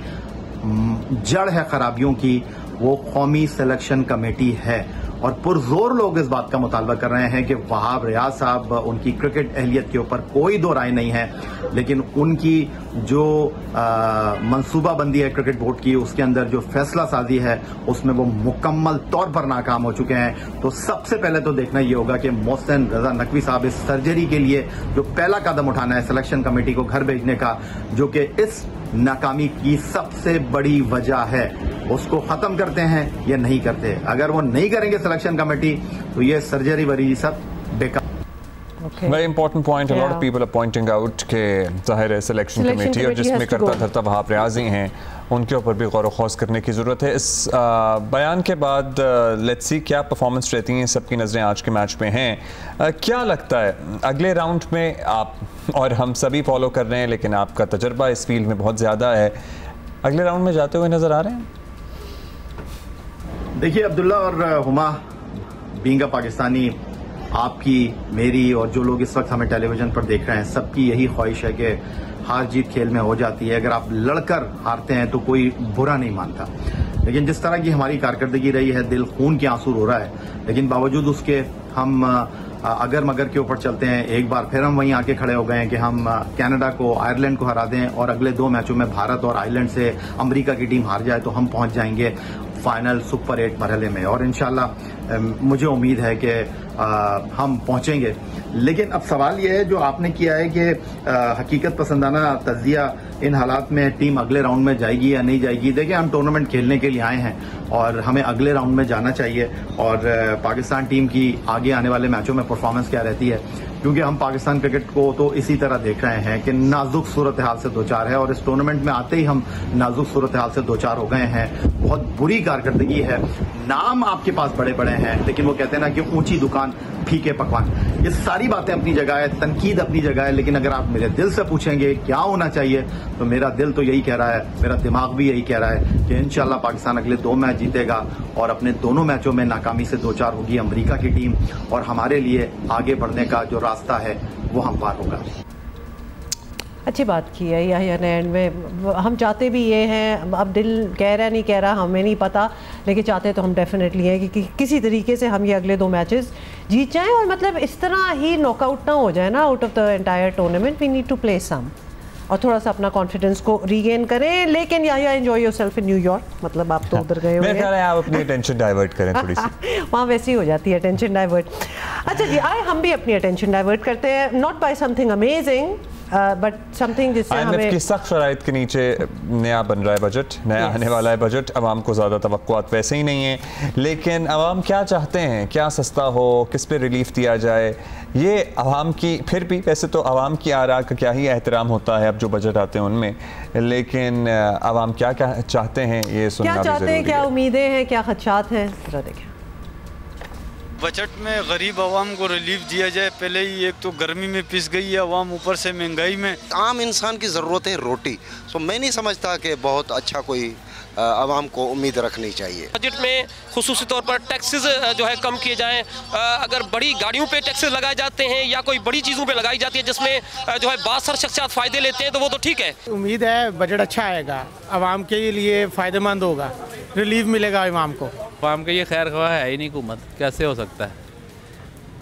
जड़ है खराबियों की, वो कौमी सिलेक्शन कमेटी है। और पुरजोर लोग इस बात का मुतालबा कर रहे हैं कि वहाब रियाज साहब, उनकी क्रिकेट अहलियत के ऊपर कोई दो राय नहीं है, लेकिन उनकी जो मंसूबाबंदी है क्रिकेट बोर्ड की, उसके अंदर जो फैसला साजी है उसमें वो मुकम्मल तौर पर नाकाम हो चुके हैं। तो सबसे पहले तो देखना ये होगा कि मोहसिन रजा नकवी साहब इस सर्जरी के लिए जो पहला कदम उठाना है सिलेक्शन कमेटी को घर भेजने का, जो कि इस नाकामी की सबसे बड़ी वजह है, उसको खत्म करते हैं या नहीं करते। अगर वो नहीं करेंगे सिलेक्शन कमेटी तो ये सर्जरी वरी सब बेकार। Very important point. A lot of people are pointing out कि ज़ाहिर है सिलेक्शन कमेटी और जिसमें करता धरता वहाब रियाज ही हैं, उनके ऊपर भी गौर व खौस करने की ज़रूरत है। इस बयान के बाद लेट्स सी क्या परफॉर्मेंस रहती हैं, सबकी नज़रें आज के मैच में हैं। क्या लगता है अगले राउंड में, आप और हम सभी फॉलो कर रहे हैं लेकिन आपका तजर्बा इस फील्ड में बहुत ज़्यादा है, अगले राउंड में जाते हुए नज़र आ रहे हैं? देखिए अब्दुल्ला और हुमा, बीइंग अ पाकिस्तानी, आपकी, मेरी और जो लोग इस वक्त हमें टेलीविजन पर देख रहे हैं, सबकी यही ख्वाहिश है कि हार जीत खेल में हो जाती है। अगर आप लड़कर हारते हैं तो कोई बुरा नहीं मानता, लेकिन जिस तरह की हमारी कारकर्दगी रही है, दिल खून के आंसू रो रहा है, लेकिन बावजूद उसके हम अगर मगर के ऊपर चलते हैं। एक बार फिर हम वहीं आके खड़े हो गए हैं कि हम कनाडा को, आयरलैंड को हरा दें और अगले 2 मैचों में भारत और आयरलैंड से अमेरिका की टीम हार जाए तो हम पहुंच जाएंगे। फाइनल सुपर 8 मरहले में, और इंशाल्लाह मुझे उम्मीद है कि हम पहुंचेंगे। लेकिन अब सवाल यह है जो आपने किया है कि हकीकत पसंदाना तज्जिया इन हालात में टीम अगले राउंड में जाएगी या नहीं जाएगी। देखिए, हम टूर्नामेंट खेलने के लिए आए हैं और हमें अगले राउंड में जाना चाहिए, और पाकिस्तान टीम की आगे आने वाले मैचों में परफॉर्मेंस क्या रहती है, क्योंकि हम पाकिस्तान क्रिकेट को तो इसी तरह देख रहे हैं कि नाजुक सूरत हाल से दो चार है, और इस टूर्नामेंट में आते ही हम नाजुक सूरत हाल से दो चार हो गए हैं। बहुत बुरी कारकर्दगी है, नाम आपके पास बड़े बड़े हैं, लेकिन वो कहते हैं ना कि ऊंची दुकान फीके पकवान। ये सारी बातें अपनी जगह है, तनकीद अपनी जगह है, लेकिन अगर आप मेरे दिल से पूछेंगे क्या होना चाहिए, तो मेरा दिल तो यही कह रहा है, मेरा दिमाग भी यही कह रहा है कि इंशाल्लाह पाकिस्तान अगले 2 मैच जीतेगा, और अपने दोनों मैचों में नाकामी से 2-4 होगी अमेरिका की टीम, और हमारे लिए आगे बढ़ने का जो रास्ता है वो हमवार होगा। अच्छी बात की है या एंड में। हम चाहते भी ये हैं, अब दिल कह रहा नहीं कह रहा हमें नहीं पता, लेकिन चाहते तो हम डेफिनेटली हैं कि किसी तरीके से हम ये अगले 2 मैचेस जीत जाएं, और मतलब इस तरह ही नॉकआउट ना हो जाए ना out of the entire tournament. We need to play some, और थोड़ा सा अपना कॉन्फिडेंस को रीगेन करें। लेकिन या एंजॉय योरसेल्फ इन न्यूयॉर्क, मतलब आप तो उधर गए हुए हैं, आप अपनी अटेंशन डाइवर्ट करें थोड़ी सी। वहाँ वैसी हो जाती है अटेंशन डाइवर्ट। अच्छा जी, आए हम भी अपनी अटेंशन डाइवर्ट करते हैं, not by something amazing but something जिससे हमें की सख्त शराइत के नीचे नया बन रहा है बजट, नया आने वाला है बजट। अवाम को ज़्यादा तवक्कुआत वैसे ही नहीं है, लेकिन अवाम क्या चाहते हैं, क्या सस्ता हो, किस पे रिलीफ दिया जाए, ये अवाम की, फिर भी वैसे तो अवाम की आरा का क्या ही एहतराम होता है अब जो बजट आते हैं उनमें, लेकिन अवाम क्या क्या चाहते हैं ये सुनना भी ज़रूरी है। क्या उम्मीदें हैं, क्या खदशात हैं, जरा देखें। बजट में गरीब आवाम को रिलीफ दिया जाए। पहले ही एक तो गर्मी में पिस गई है आवाम, ऊपर से महंगाई में। आम इंसान की ज़रूरत है रोटी, तो मैं नहीं समझता कि बहुत अच्छा कोई आवाम को उम्मीद रखनी चाहिए। बजट में खुसूसी तौर पर टैक्सेस जो है कम किए जाएं। अगर बड़ी गाड़ियों पे टैक्सेस लगाए जाते हैं या कोई बड़ी चीज़ों पे लगाई जाती है जिसमें जो है बासर शख्सियात फ़ायदे लेते हैं, तो वो तो ठीक है। उम्मीद है बजट अच्छा आएगा, आवाम के लिए फ़ायदेमंद होगा, रिलीफ मिलेगा आवाम को। आवाम के ये खैर ख्वाह है ही नहीं हुकूमत, कैसे हो सकता है?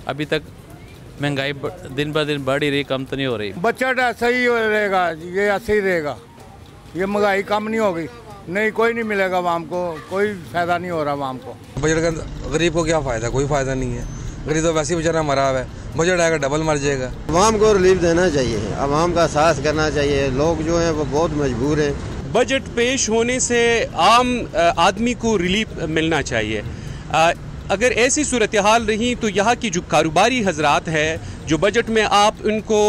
अभी तक महंगाई दिन ब दिन बढ़ ही रही, कम तो नहीं हो रही। बजट ऐसा ही रहेगा, ये ऐसे ही रहेगा, ये महंगाई कम नहीं होगी, नहीं कोई नहीं मिलेगा आवाम को, कोई फायदा नहीं हो रहा आवाम को। बजट का गरीब को क्या फ़ायदा, कोई फ़ायदा नहीं है, गरीब तो वैसे ही बेचारा मरा हुआ है, बजट आएगा डबल मर जाएगा। आवाम को रिलीफ देना चाहिए, आवाम का एहसास करना चाहिए, लोग जो हैं वो बहुत मजबूर हैं। बजट पेश होने से आम आदमी को रिलीफ मिलना चाहिए। अगर ऐसी सूरत हाल रही तो यहाँ की जो कारोबारी हजरात है, जो बजट में आप उनको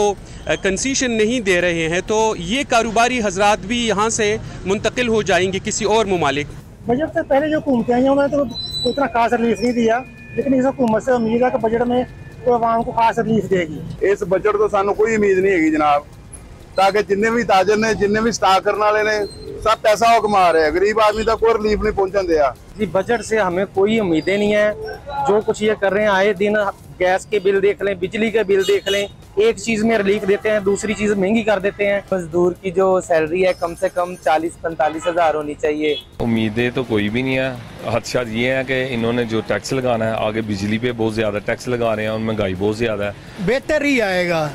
कंसीशन नहीं दे रहे हैं, तो ये कारोबारी हजरात भी यहाँ से मुंतकिल हो जाएंगे किसी और ममालिक। बजट से पहले जो हुकूमतें आई उन्होंने तो उतना खास रिलीफ नहीं दिया, लेकिन इस हुकूमत से उम्मीद है कि बजट में तो आवाम को खास रिलीफ देगी। इस बजट तो सानू कोई उम्मीद नहीं है जनाब, ताकि जिन्ने भी ताजर ने, जिन्ने भी स्टाक करने वाले ने, सब पैसा वो कमा रहे हैं, गरीब आदमी तक कोई रिलीफ नहीं पहुंचन दिया। जी, बजट से हमें कोई उम्मीदें नहीं है। जो कुछ ये कर रहे हैं, आए दिन गैस के बिल देख लें, बिजली के बिल देख लें, एक चीज में रिलीफ देते हैं, दूसरी चीज महंगी कर देते हैं। मजदूर की जो सैलरी है कम से कम 40-45 हज़ार होनी चाहिए। उम्मीदें तो कोई भी नहीं है। हदशात ये है कि इन्होंने जो टैक्स लगाना है, आगे बिजली पे बहुत ज्यादा टैक्स लगा रहे हैं और महंगाई बहुत ज्यादा है। बेहतर ही आएगा,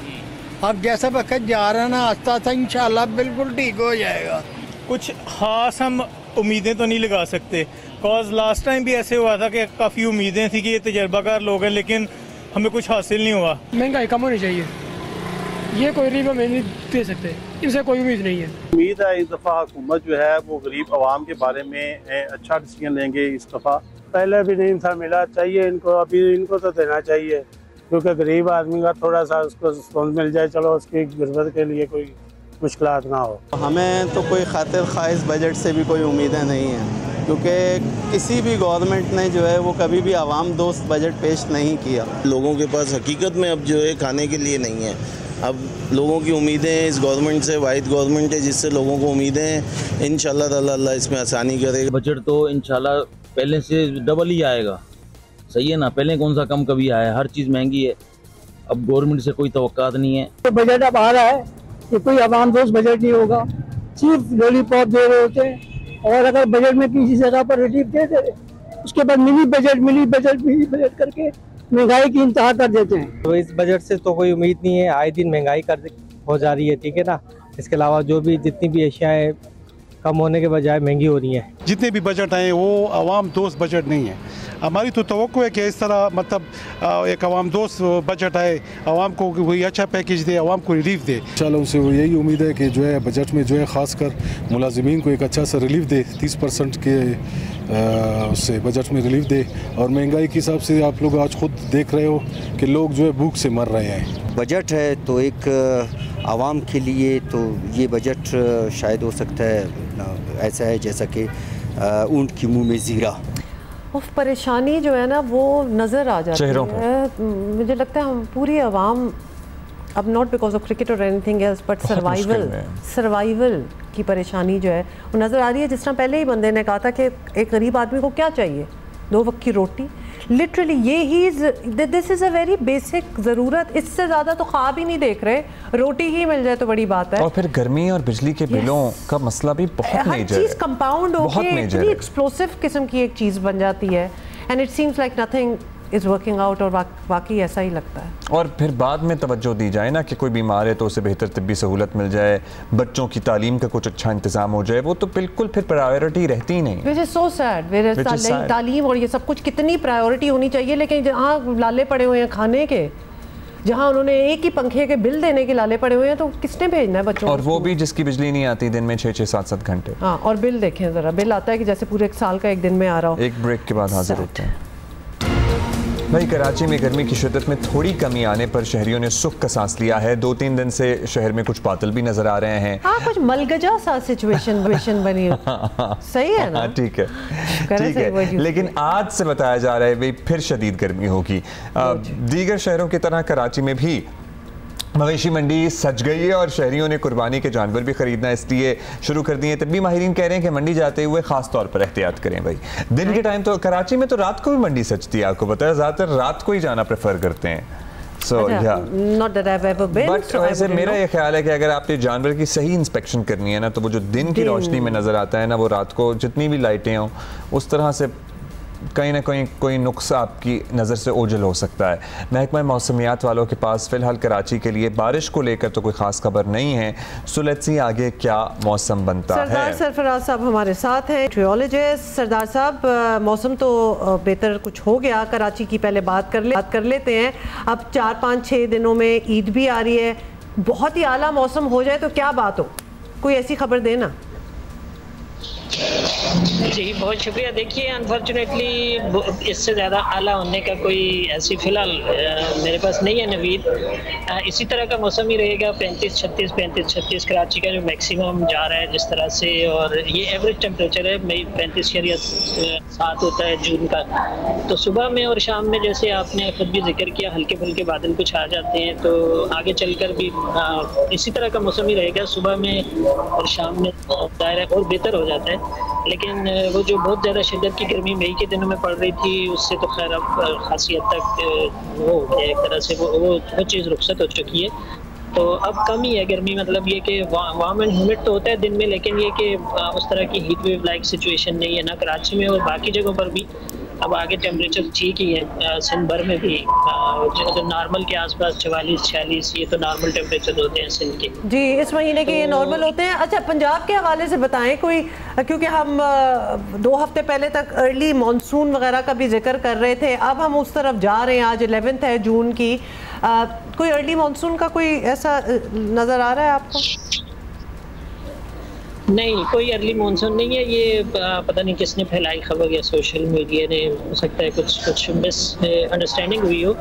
अब जैसा वक्त जा रहा है ना, आस्ता आस्ता इंशाल्लाह बिल्कुल ठीक हो जाएगा। कुछ खास हम उम्मीदें तो नहीं लगा सकते, कॉज लास्ट टाइम भी ऐसे हुआ था कि काफ़ी उम्मीदें थी कि ये तजर्बाकार लोग हैं, लेकिन हमें कुछ हासिल नहीं हुआ। महंगाई कम होनी चाहिए, ये कोई रिलीफ हमें नहीं दे सकते, इनसे कोई उम्मीद नहीं है। उम्मीद है इस दफ़ा हुकूमत जो है वो गरीब आवाम के बारे में अच्छा डिसीजन लेंगे इस दफ़ा। पहले भी नहीं था मिला, चाहिए इनको, अभी इनको तो देना चाहिए, क्योंकि गरीब आदमी का थोड़ा सा उसको रिस्पॉन्स मिल जाए, चलो उसकी ज़रूरत के लिए कोई मुश्किलात ना हो। हमें तो कोई खातिर ख्वाहिश बजट से भी कोई उम्मीदें नहीं हैं, क्योंकि किसी भी गवर्नमेंट ने जो है वो कभी भी आवाम दोस्त बजट पेश नहीं किया। लोगों के पास हकीकत में अब जो है खाने के लिए नहीं है। अब लोगों की उम्मीदें इस गवर्नमेंट से, वाहिद गवर्नमेंट है जिससे लोगों को उम्मीदें हैं, इंशाल्लाह ताला अल्लाह इसमें आसानी करेगा। बजट तो इंशाल्लाह पहले से डबल ही आएगा, सही है ना? पहले कौन सा कम कभी आया, हर चीज़ महंगी है, अब गवर्नमेंट से कोई तवक्कात नहीं है। तो बजट अब आ रहा है, ये कोई आवाम दोस्त बजट नहीं होगा, सिर्फ लॉलीपॉप दे रहे होते हैं, और अगर बजट में किसी जगह पर रिलीफ दे दे, उसके बाद मिनी बजट करके महंगाई की इंतहा कर देते हैं। तो इस बजट से तो कोई उम्मीद नहीं है, आए दिन महंगाई हो जा रही है, ठीक है ना? इसके अलावा जो भी जितनी भी एशियाएँ कम होने के बजाय महंगी हो रही हैं। जितने भी बजट हैं वो आवाम दोस्त बजट नहीं है। हमारी तो तवक्को है कि इस तरह मतलब एक आवाम दोस्त बजट आए, आवाम को कोई अच्छा पैकेज दे, आवाम को रिलीफ दे। इंशाल्लाह उनसे यही उम्मीद है कि जो है बजट में जो है ख़ासकर मुलाजिमीन को एक अच्छा सा रिलीफ दे, 30% के उससे बजट में रिलीफ दे। और महंगाई के हिसाब से आप लोग आज खुद देख रहे हो कि लोग जो है भूख से मर रहे हैं। बजट है तो एक आवाम के लिए तो ये बजट शायद हो सकता है ऐसा है जैसा कि ऊँट के मुँह में ज़ीरा। उफ, परेशानी जो है ना वो नज़र आ जाती है। मुझे लगता है हम पूरी आवाम, अब नॉट बिकॉज ऑफ क्रिकेट और एनीथिंग एल्स बट सर्वाइवल की परेशानी जो है वो नज़र आ रही है। जिस तरह पहले ही बंदे ने कहा था कि एक गरीब आदमी को क्या चाहिए, 2 वक्त की रोटी। लिटरली ये ही this is a very basic ज़रूरत। इससे ज़्यादा तो ख्वाब ही नहीं देख रहे, रोटी ही मिल जाए तो बड़ी बात है। और फिर गर्मी और बिजली के बिलों का मसला भी बहुत मेजर है। हर चीज़ कंपाउंड होकर इतनी एक्सप्लोसिव किस्म की एक चीज़ बन जाती है and it seems like nothing is working out, और वाकई ऐसा ही लगता है। और फिर बाद में तवज्जो दी जाए ना कि कोई बीमार है तो उसे बेहतर तिब्बी सहूलत मिल जाए, बच्चों की तालीम का कुछ अच्छा इंतजाम हो जाए, वो तो बिल्कुल फिर प्रायोरिटी रहती ही नहीं। Which is so sad. तालीम और ये सब कुछ कितनी प्रायोरिटी होनी चाहिए, लेकिन जहाँ लाले पड़े हुए हैं खाने के, जहाँ उन्होंने एक ही पंखे के बिल देने के लाले पड़े हुए हैं, तो किसने भेजना है बच्चों को? और वो भी जिसकी बिजली नहीं आती दिन में 6-6, 7-7 घंटे। हाँ, और बिल देखें ज़रा, बिल आता है कि जैसे पूरे एक साल का एक दिन में आ रहा हो। एक ब्रेक के बाद हाजिर होते हैं। भाई, कराची में गर्मी की शिद्दत में थोड़ी कमी आने पर शहरियों ने सुख का सांस लिया है। 2-3 दिन से शहर में कुछ बादल भी नजर आ रहे हैं। हाँ, कुछ मलगजा सा सिचुएशन बनी हो। सही है ना? ठीक है, ठीक है। लेकिन आज से बताया जा रहा है भाई फिर शदीद गर्मी होगी। दीगर शहरों की तरह कराची में भी मवेशी मंडी सज गई है और शहरियों ने कुर्बानी के जानवर भी खरीदना इसलिए शुरू कर दिए। तब भी माहिरीन कह रहे हैं कि मंडी जाते हुए खास तौर पर एहतियात करें। भाई, दिन के टाइम तो कराची में तो रात को भी मंडी सजती है, आपको पता है, ज़्यादातर रात को ही जाना प्रेफर करते हैं। बट वैसे मेरा ये ख्याल है कि अगर आपने जानवर की सही इंस्पेक्शन करनी है ना, तो वो जो दिन की रोशनी में नज़र आता है ना, वो रात को जितनी भी लाइटें हों उस तरह से कहीं ना कहीं कोई नुक्सा आपकी नज़र से ओझल हो सकता है। महकमा मौसमियात वालों के पास फ़िलहाल कराची के लिए बारिश को लेकर तो कोई ख़ास खबर नहीं है। सो लेट्स सी आगे क्या मौसम बनता है। सरदार सरफराज साहब हमारे साथ हैं, मेट्रोलॉजिस्ट। सरदार साहब, मौसम तो बेहतर कुछ हो गया कराची की, पहले बात कर लेते हैं। अब 4-5-6 दिनों में ईद भी आ रही है, बहुत ही आला मौसम हो जाए तो क्या बात हो, कोई ऐसी खबर देना। जी बहुत शुक्रिया। देखिए, अनफॉर्चुनेटली इससे ज़्यादा आला होने का कोई ऐसी फ़िलहाल मेरे पास नहीं है नवीद। इसी तरह का मौसम ही रहेगा, 35-36 कराची का जो मैक्सिमम जा रहा है जिस तरह से, और ये एवरेज टेम्परेचर है। मई 35-7 होता है जून का। तो सुबह में और शाम में जैसे आपने खुद भी जिक्र किया, हल्के फुल्के बादल कुछ आ जाते हैं, तो आगे चलकर भी इसी तरह का मौसम ही रहेगा। सुबह में और शाम में दायरा और बेहतर हो जाता है, लेकिन वो जो बहुत ज़्यादा शिद्दत की गर्मी मई के दिनों में पड़ रही थी, उससे तो खैर अब खासी हद तक वो एक तरह से वो चीज़ रुखसत हो चुकी है। तो अब कम ही है गर्मी, मतलब ये कि वार्म एंड ह्यूमिड तो होता है दिन में, लेकिन ये कि उस तरह की हीट वेव लाइक सिचुएशन नहीं है ना कराची में, और बाकी जगहों पर भी अब आगे टेम्परेचर ठीक ही है। सिंध भर में भी जो नॉर्मल के आसपास 44-46 ये तो नॉर्मल टेम्परेचर होते हैं सिंध के। जी, इस महीने के ये नॉर्मल होते हैं। अच्छा, पंजाब के हवाले से बताएं कोई, क्योंकि हम 2 हफ्ते पहले तक अर्ली मानसून वगैरह का भी जिक्र कर रहे थे, अब हम उस तरफ जा रहे हैं। आज 11 है जून की। कोई अर्ली मानसून का कोई ऐसा नज़र आ रहा है आपको? नहीं, कोई अर्ली मानसून नहीं है। ये पता नहीं किसने फैलाई खबर, या सोशल मीडिया ने, हो सकता है कुछ मिस अंडरस्टैंडिंग हुई हो।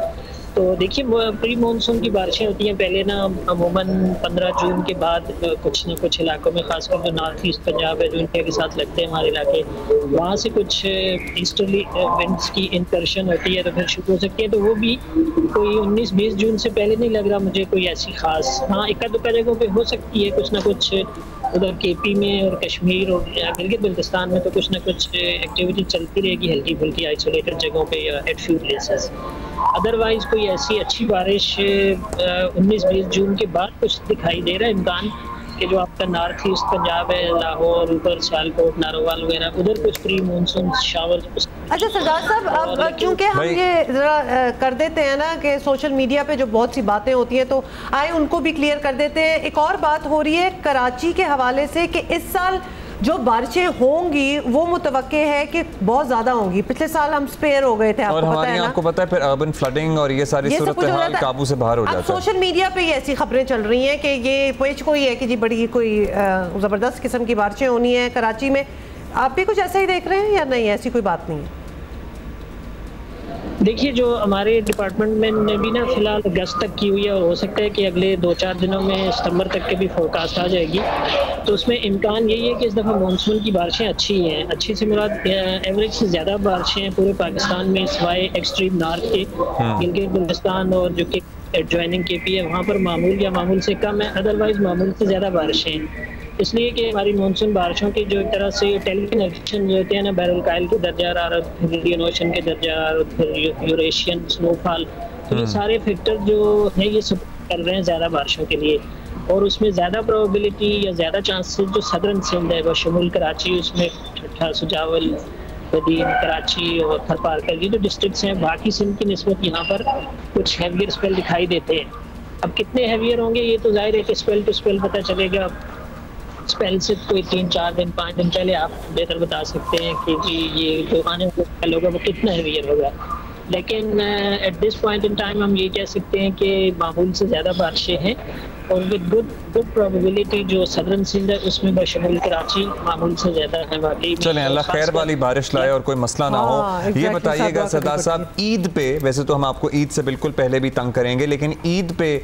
तो देखिए, प्री मानसून की बारिशें होती हैं पहले ना, अमूमन 15 जून के बाद कुछ न कुछ इलाकों में, खासकर जो नॉर्थ ईस्ट पंजाब है, जो इंडिया के साथ लगते हैं हमारे इलाके, वहाँ से कुछ ईस्टर्ली विंड्स की इंकर्शन होती है, तो फिर शुरू हो सकती है। तो वो भी कोई 19-20 जून से पहले नहीं लग रहा मुझे कोई ऐसी खास। हाँ, इक्का-दुक्का जगहों पे हो सकती है कुछ ना कुछ, उधर केपी में और कश्मीर और गिलगित बल्तिस्तान में तो कुछ ना कुछ एक्टिविटी चलती रहेगी, हल्की फुल्की आइसोलेटेड जगहों पे या एट फ्यू प्लेसेस। अदरवाइज कोई ऐसी अच्छी बारिश 19-20 जून के बाद कुछ दिखाई दे रहा है इम्कान कि जो आपका नॉर्थ ईस्ट पंजाब है, लाहौर, ऊपर सियालकोट, नारोवाल वगैरह, उधर कुछ प्री मानसून शावर। अच्छा सरदार साहब, अब क्योंकि हम ये ज़रा कर देते हैं ना कि सोशल मीडिया पे जो बहुत सी बातें होती हैं, तो आए उनको भी क्लियर कर देते हैं। एक और बात हो रही है कराची के हवाले से कि इस साल जो बारिशें होंगी वो मुतवक्के है कि बहुत ज़्यादा होंगी। पिछले साल हम स्पेयर हो गए थे, और आपको पता है ना? आपको पता है फिर अर्बन फ्लडिंग और ये सारी सूरत हाल काबू से बाहर हो जाता है। सोशल मीडिया पे ये ऐसी खबरें चल रही हैं कि ये पेच कोई है कि जी बड़ी कोई ज़बरदस्त किस्म की बारिशें होनी है कराची में। आप भी कुछ ऐसा ही देख रहे हैं या नहीं, ऐसी कोई बात नहीं है? देखिए, जो हमारे डिपार्टमेंट में ने भी ना फिलहाल अगस्त तक की हुई है, और हो सकता है कि अगले 2-4 दिनों में सितंबर तक के भी फोरकास्ट आ जाएगी। तो उसमें इम्कान यही है कि इस दफ़ा मानसून की बारिशें अच्छी हैं। अच्छी से मुराद एवरेज से ज़्यादा बारिशें हैं पूरे पाकिस्तान में, सिवाय एक्सट्रीम नॉर्थ के गिलगित बल्तिस्तान और जो कि एडजॉइनिंग केपी है, वहाँ पर मामूल या मामूल से कम है। अदरवाइज़ मामूल से ज़्यादा बारिशें हैं, इसलिए कि हमारी मानसून बारिशों की जो एक तरह से टेलीकनेक्शन जो होते हैं ना, बैरल के दर्जा हरारत, फिर इंडियन ओशन के दर्जा हरारत, फिर यूरेशियन स्नोफॉल, तो ये सारे फैक्टर जो है ये सपोर्ट कर रहे हैं ज़्यादा बारिशों के लिए। और उसमें ज़्यादा प्रोबेबिलिटी या ज़्यादा चांसेस जो सदर्न सिंध है बशमूल कराची, उसमें ठट्ठा, सुजावल, बदीन, कराची और थरपारकर, ये जो डिस्ट्रिक्ट्स हैं बाकी सिंध की निस्बत यहाँ पर कुछ हैवियर स्पेल दिखाई देते हैं। अब कितने हैवियर होंगे ये तो जाहिर है कि स्पेल टू स्पेल पता चलेगा। स्पेल से कोई 3-4 दिन 5 दिन पहले आप बेहतर बता सकते हैं कि जी ये जो आने वाला स्पेल होगा वो कितना हैवियर होगा। लेकिन at this point in time हम ये कह सकते हैं कि मामूल से ज़्यादा बारिशें हैं, और विद गुड प्रोबेबिलिटी जो सदर्न सिंध है उसमें बशमूल कराची मामूल से ज़्यादा है। वाकई चलें, अल्लाह खैर वाली बारिश लाए और कोई मसला ना हो। ये बताइएगा सरदार साहब, ईद पे, वैसे तो हम आपको ईद से बिल्कुल पहले भी तंग करेंगे, लेकिन ईद पे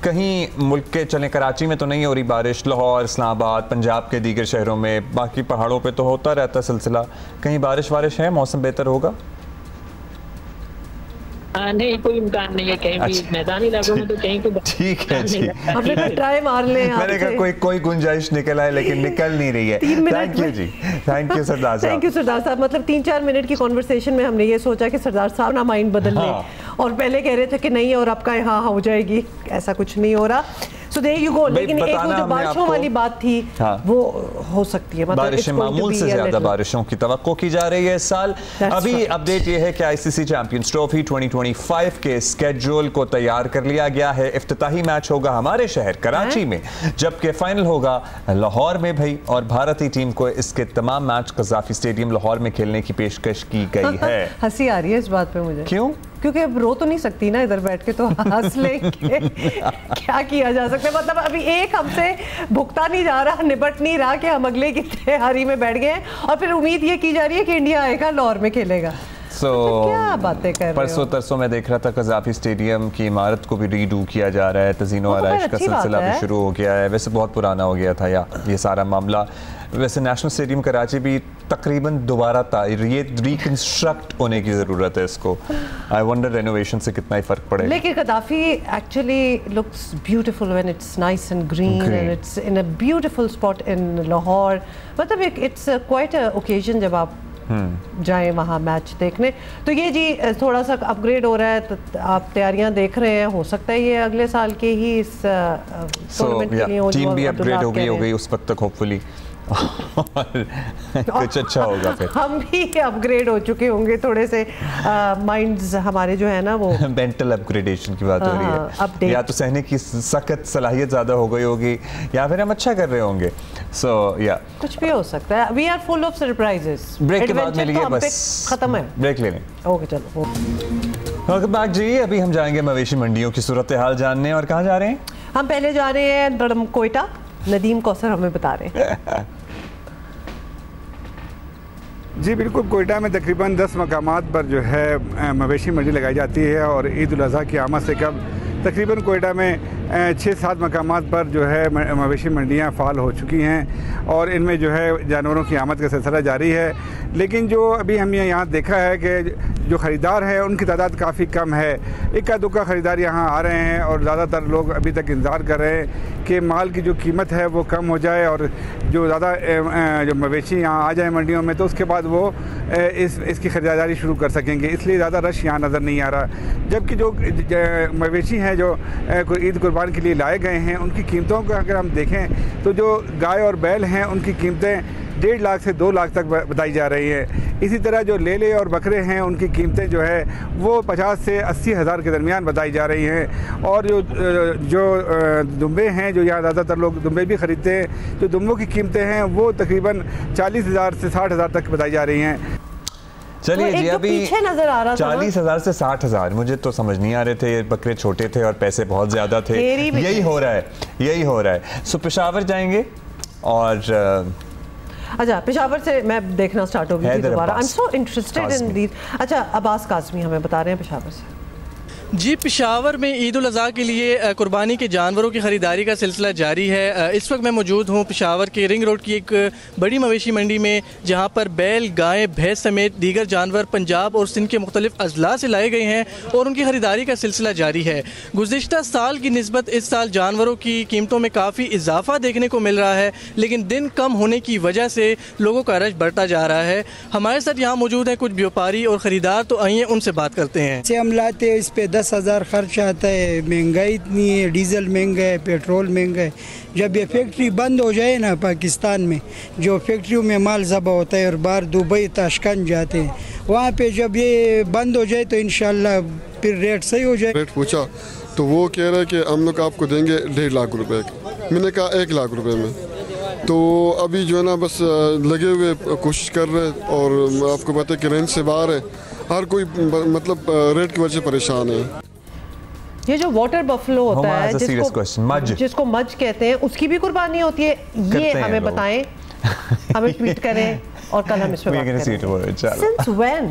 कहीं मुल्क के, चले कराची में तो नहीं हो रही बारिश, लाहौर, इस्लामाबाद, पंजाब के दीगर शहरों में, बाकी पहाड़ों पे तो होता रहता सिलसिला, कहीं बारिश है, मौसम बेहतर होगा? नहीं, कोई इम्कान नहीं है कहीं भी मैदानी इलाकों में, तो कहीं को ठीक है जी, हमने तो ट्राई मार ले। मैंने कहा कोई गुंजाइश निकल आए, लेकिन निकल नहीं रही है। थैंक यू जी, थैंक यू सरदार साहब। थैंक यू सरदार साहब। मतलब 3-4 मिनट की कॉन्वर्सेशन में हमने ये सोचा कि सरदार साहब ना माइंड बदल लें, और पहले कह रहे थे कि नहीं और आपका यहाँ हो जाएगी, ऐसा कुछ नहीं हो रहा। So there you go। लेकिन एक वो जो बारिशों वाली बात थी, वो हो सकती है, मतलब बारिशें मामूल से ज्यादा बारिशों की तवक्को की जा रही है इस साल। अभी अपडेट ये है कि आईसीसी चैंपियंस ट्रॉफी 2025 के स्केड्यूल को तैयार कर लिया गया है। इफ्तिताही मैच होगा हमारे शहर कराची में, जबकि फाइनल होगा लाहौर में भाई, और भारतीय टीम को इसके तमाम मैच कज़ाफी स्टेडियम लाहौर में खेलने की पेशकश की गई है। हंसी आ रही है इस बात पे मुझे। क्यों? क्योंकि अब रो तो नहीं सकती ना इधर बैठ के, तो हंस लेंगे। क्या किया जा सकता है, मतलब अभी एक हमसे भुगता नहीं जा रहा, निपट नहीं रहा कि हम अगले की तैयारी में बैठ गए, और फिर उम्मीद ये की जा रही है कि इंडिया आएगा लाहौर में खेलेगा। क्या बातें कर रहे हो? परसों तरसों में देख रहा था कज़ाफी स्टेडियम की इमारत को भी रीडू किया जा रहा है, तज़ीनो आराइश का सिलसिला भी शुरू हो गया है। वैसे बहुत पुराना हो गया था ये सारा मामला। वैसे नेशनल स्टेडियम कराची भी तकरीबन दोबारा ये रिकंस्ट्रक्ट होने की ज़रूरत है इसको। आई वंडर रेनोवेशन से कितना ही फ़र्क पड़ेगा। लेकिन कदाफी actually looks beautiful when it's nice and green and it's in a beautiful spot in Lahore. मतलब इट्स क्वाइट अ ओकेजन जब आप जाएं वहाँ मैच देखने। तो ये जी थोड़ा सा अपग्रेड हो रहा है, तो आप तैयारियां देख रहे हैं, हो सकता है ये अगले साल के ही इस टूर्नामेंट के लिए टीम भी अपग्रेड हो गई उस वक्त तक होपफुली कुछ अच्छा होगा। फिर हम भी अपग्रेड हो चुके होंगे थोड़े से, माइंड्स हमारे जो है ना वो मेंटल अपग्रेडेशन की बात हो रही है, या तो सहने की सख्त सलाहियत ज़्यादा हो गई होगी, या फिर हम अच्छा कर रहे होंगे। सो या कुछ भी हो सकता है। We are full of surprises. Break के बाद मिलिए, बस खत्म है, ब्रेक ले लें। ओके चलो, वेलकम बैक जी। अभी हम जाएंगे मवेशी मंडियों की सूरत हाल जानने। और कहाँ जा रहे हैं हम? पहले जा रहे हैं कोयटा, नदीम कौसर हमें बता रहे हैं। जी बिल्कुल, कोयटा में तकरीबन 10 मकामात पर जो है मवेशी मंडी लगाई जाती है, और ईद उल अज़हा की आमद से कब तकरीबन कोयटा में 6-7 मकामात पर जो है मवेशी मंडियाँ फ़ाल हो चुकी हैं, और इनमें जो है जानवरों की आमद का सिलसिला जारी है। लेकिन जो अभी हमने यहाँ देखा है कि जो ख़रीदार हैं उनकी तादाद काफ़ी कम है। इक्का दुक्का ख़रीदार यहाँ आ रहे हैं, और ज़्यादातर लोग अभी तक इंतज़ार कर रहे हैं कि माल की जो कीमत है वो कम हो जाए, और जो ज़्यादा जो मवेशी यहाँ आ जाए मंडियों में, तो उसके बाद वो इसकी ख़रीदारी शुरू कर सकेंगे। इसलिए ज़्यादा रश यहाँ नज़र नहीं आ रहा। जबकि जो मवेशी हैं जो ईद कुर्बान के लिए लाए गए हैं, उनकी कीमतों को अगर हम देखें तो जो गाय और बैल हैं उनकी कीमतें 1.5 लाख से 2 लाख तक बताई जा रही है। इसी तरह जो लेले और बकरे हैं उनकी कीमतें जो है वो 50 से 80 हज़ार के दरमियान बताई जा रही हैं। और जो दुम्बे हैं, जो यहाँ ज़्यादातर लोग दुम्बे भी ख़रीदते हैं, जो दुम्बों की कीमतें हैं वो तकरीबन 40,000 से 60,000 तक बताई जा रही हैं। चलिए जी, अभी पीछे नजर आ रहा 40,000 से 60,000 मुझे तो समझ नहीं आ रहे थे, बकरे छोटे थे और पैसे बहुत ज्यादा थे। यही हो रहा है। सो पेशावर जाएंगे और अच्छा, पेशावर से मैं देखना स्टार्ट हो गई थी दोबारा। I am so interested in these. अच्छा, अब्बास काज़मी हमें बता रहे हैं पेशावर से। जी, पेशावर में ईद उल अज़हा के लिए कुर्बानी के जानवरों की ख़रीदारी का सिलसिला जारी है। इस वक्त मैं मौजूद हूँ पेशावर के रिंग रोड की एक बड़ी मवेशी मंडी में, जहाँ पर बैल, गाय, भैंस समेत दीगर जानवर पंजाब और सिंध के मुख्तलिफ अजला से लाए गए हैं और उनकी ख़रीदारी का सिलसिला जारी है। गुज़िश्ता साल की निस्बत इस साल जानवरों की कीमतों में काफ़ी इजाफा देखने को मिल रहा है, लेकिन दिन कम होने की वजह से लोगों का रश बढ़ता जा रहा है। हमारे साथ यहाँ मौजूद हैं कुछ व्यापारी और ख़रीदार, तो आइए उनसे बात करते हैं। हम लाते हैं, इस पे 10,000 खर्च आता है, महंगाई इतनी है, डीजल महंगा है, पेट्रोल महंगा है। जब ये फैक्ट्री बंद हो जाए ना पाकिस्तान में, जो फैक्ट्रियों में माल ज़बा होता है और बाहर दुबई ताशकंद जाते हैं, वहाँ पे जब ये बंद हो जाए तो इंशाल्लाह फिर रेट सही हो जाए। रेट पूछा तो वो कह रहे हैं कि हम लोग आपको देंगे 1.5 लाख रुपए। मैंने कहा 1 लाख रुपए में। तो अभी जो है ना बस लगे हुए कोशिश कर रहे हैं और आपको पता है कि रेंज से बाहर है, हर कोई मतलब रेट की वजह से परेशान है। ये जो वाटर बफलो होता है जिसको मज कहते हैं, उसकी भी कुर्बानी होती है, ये हमें बताएं, हमें ट्वीट करें और कल हम इस पे बात करें। Since when?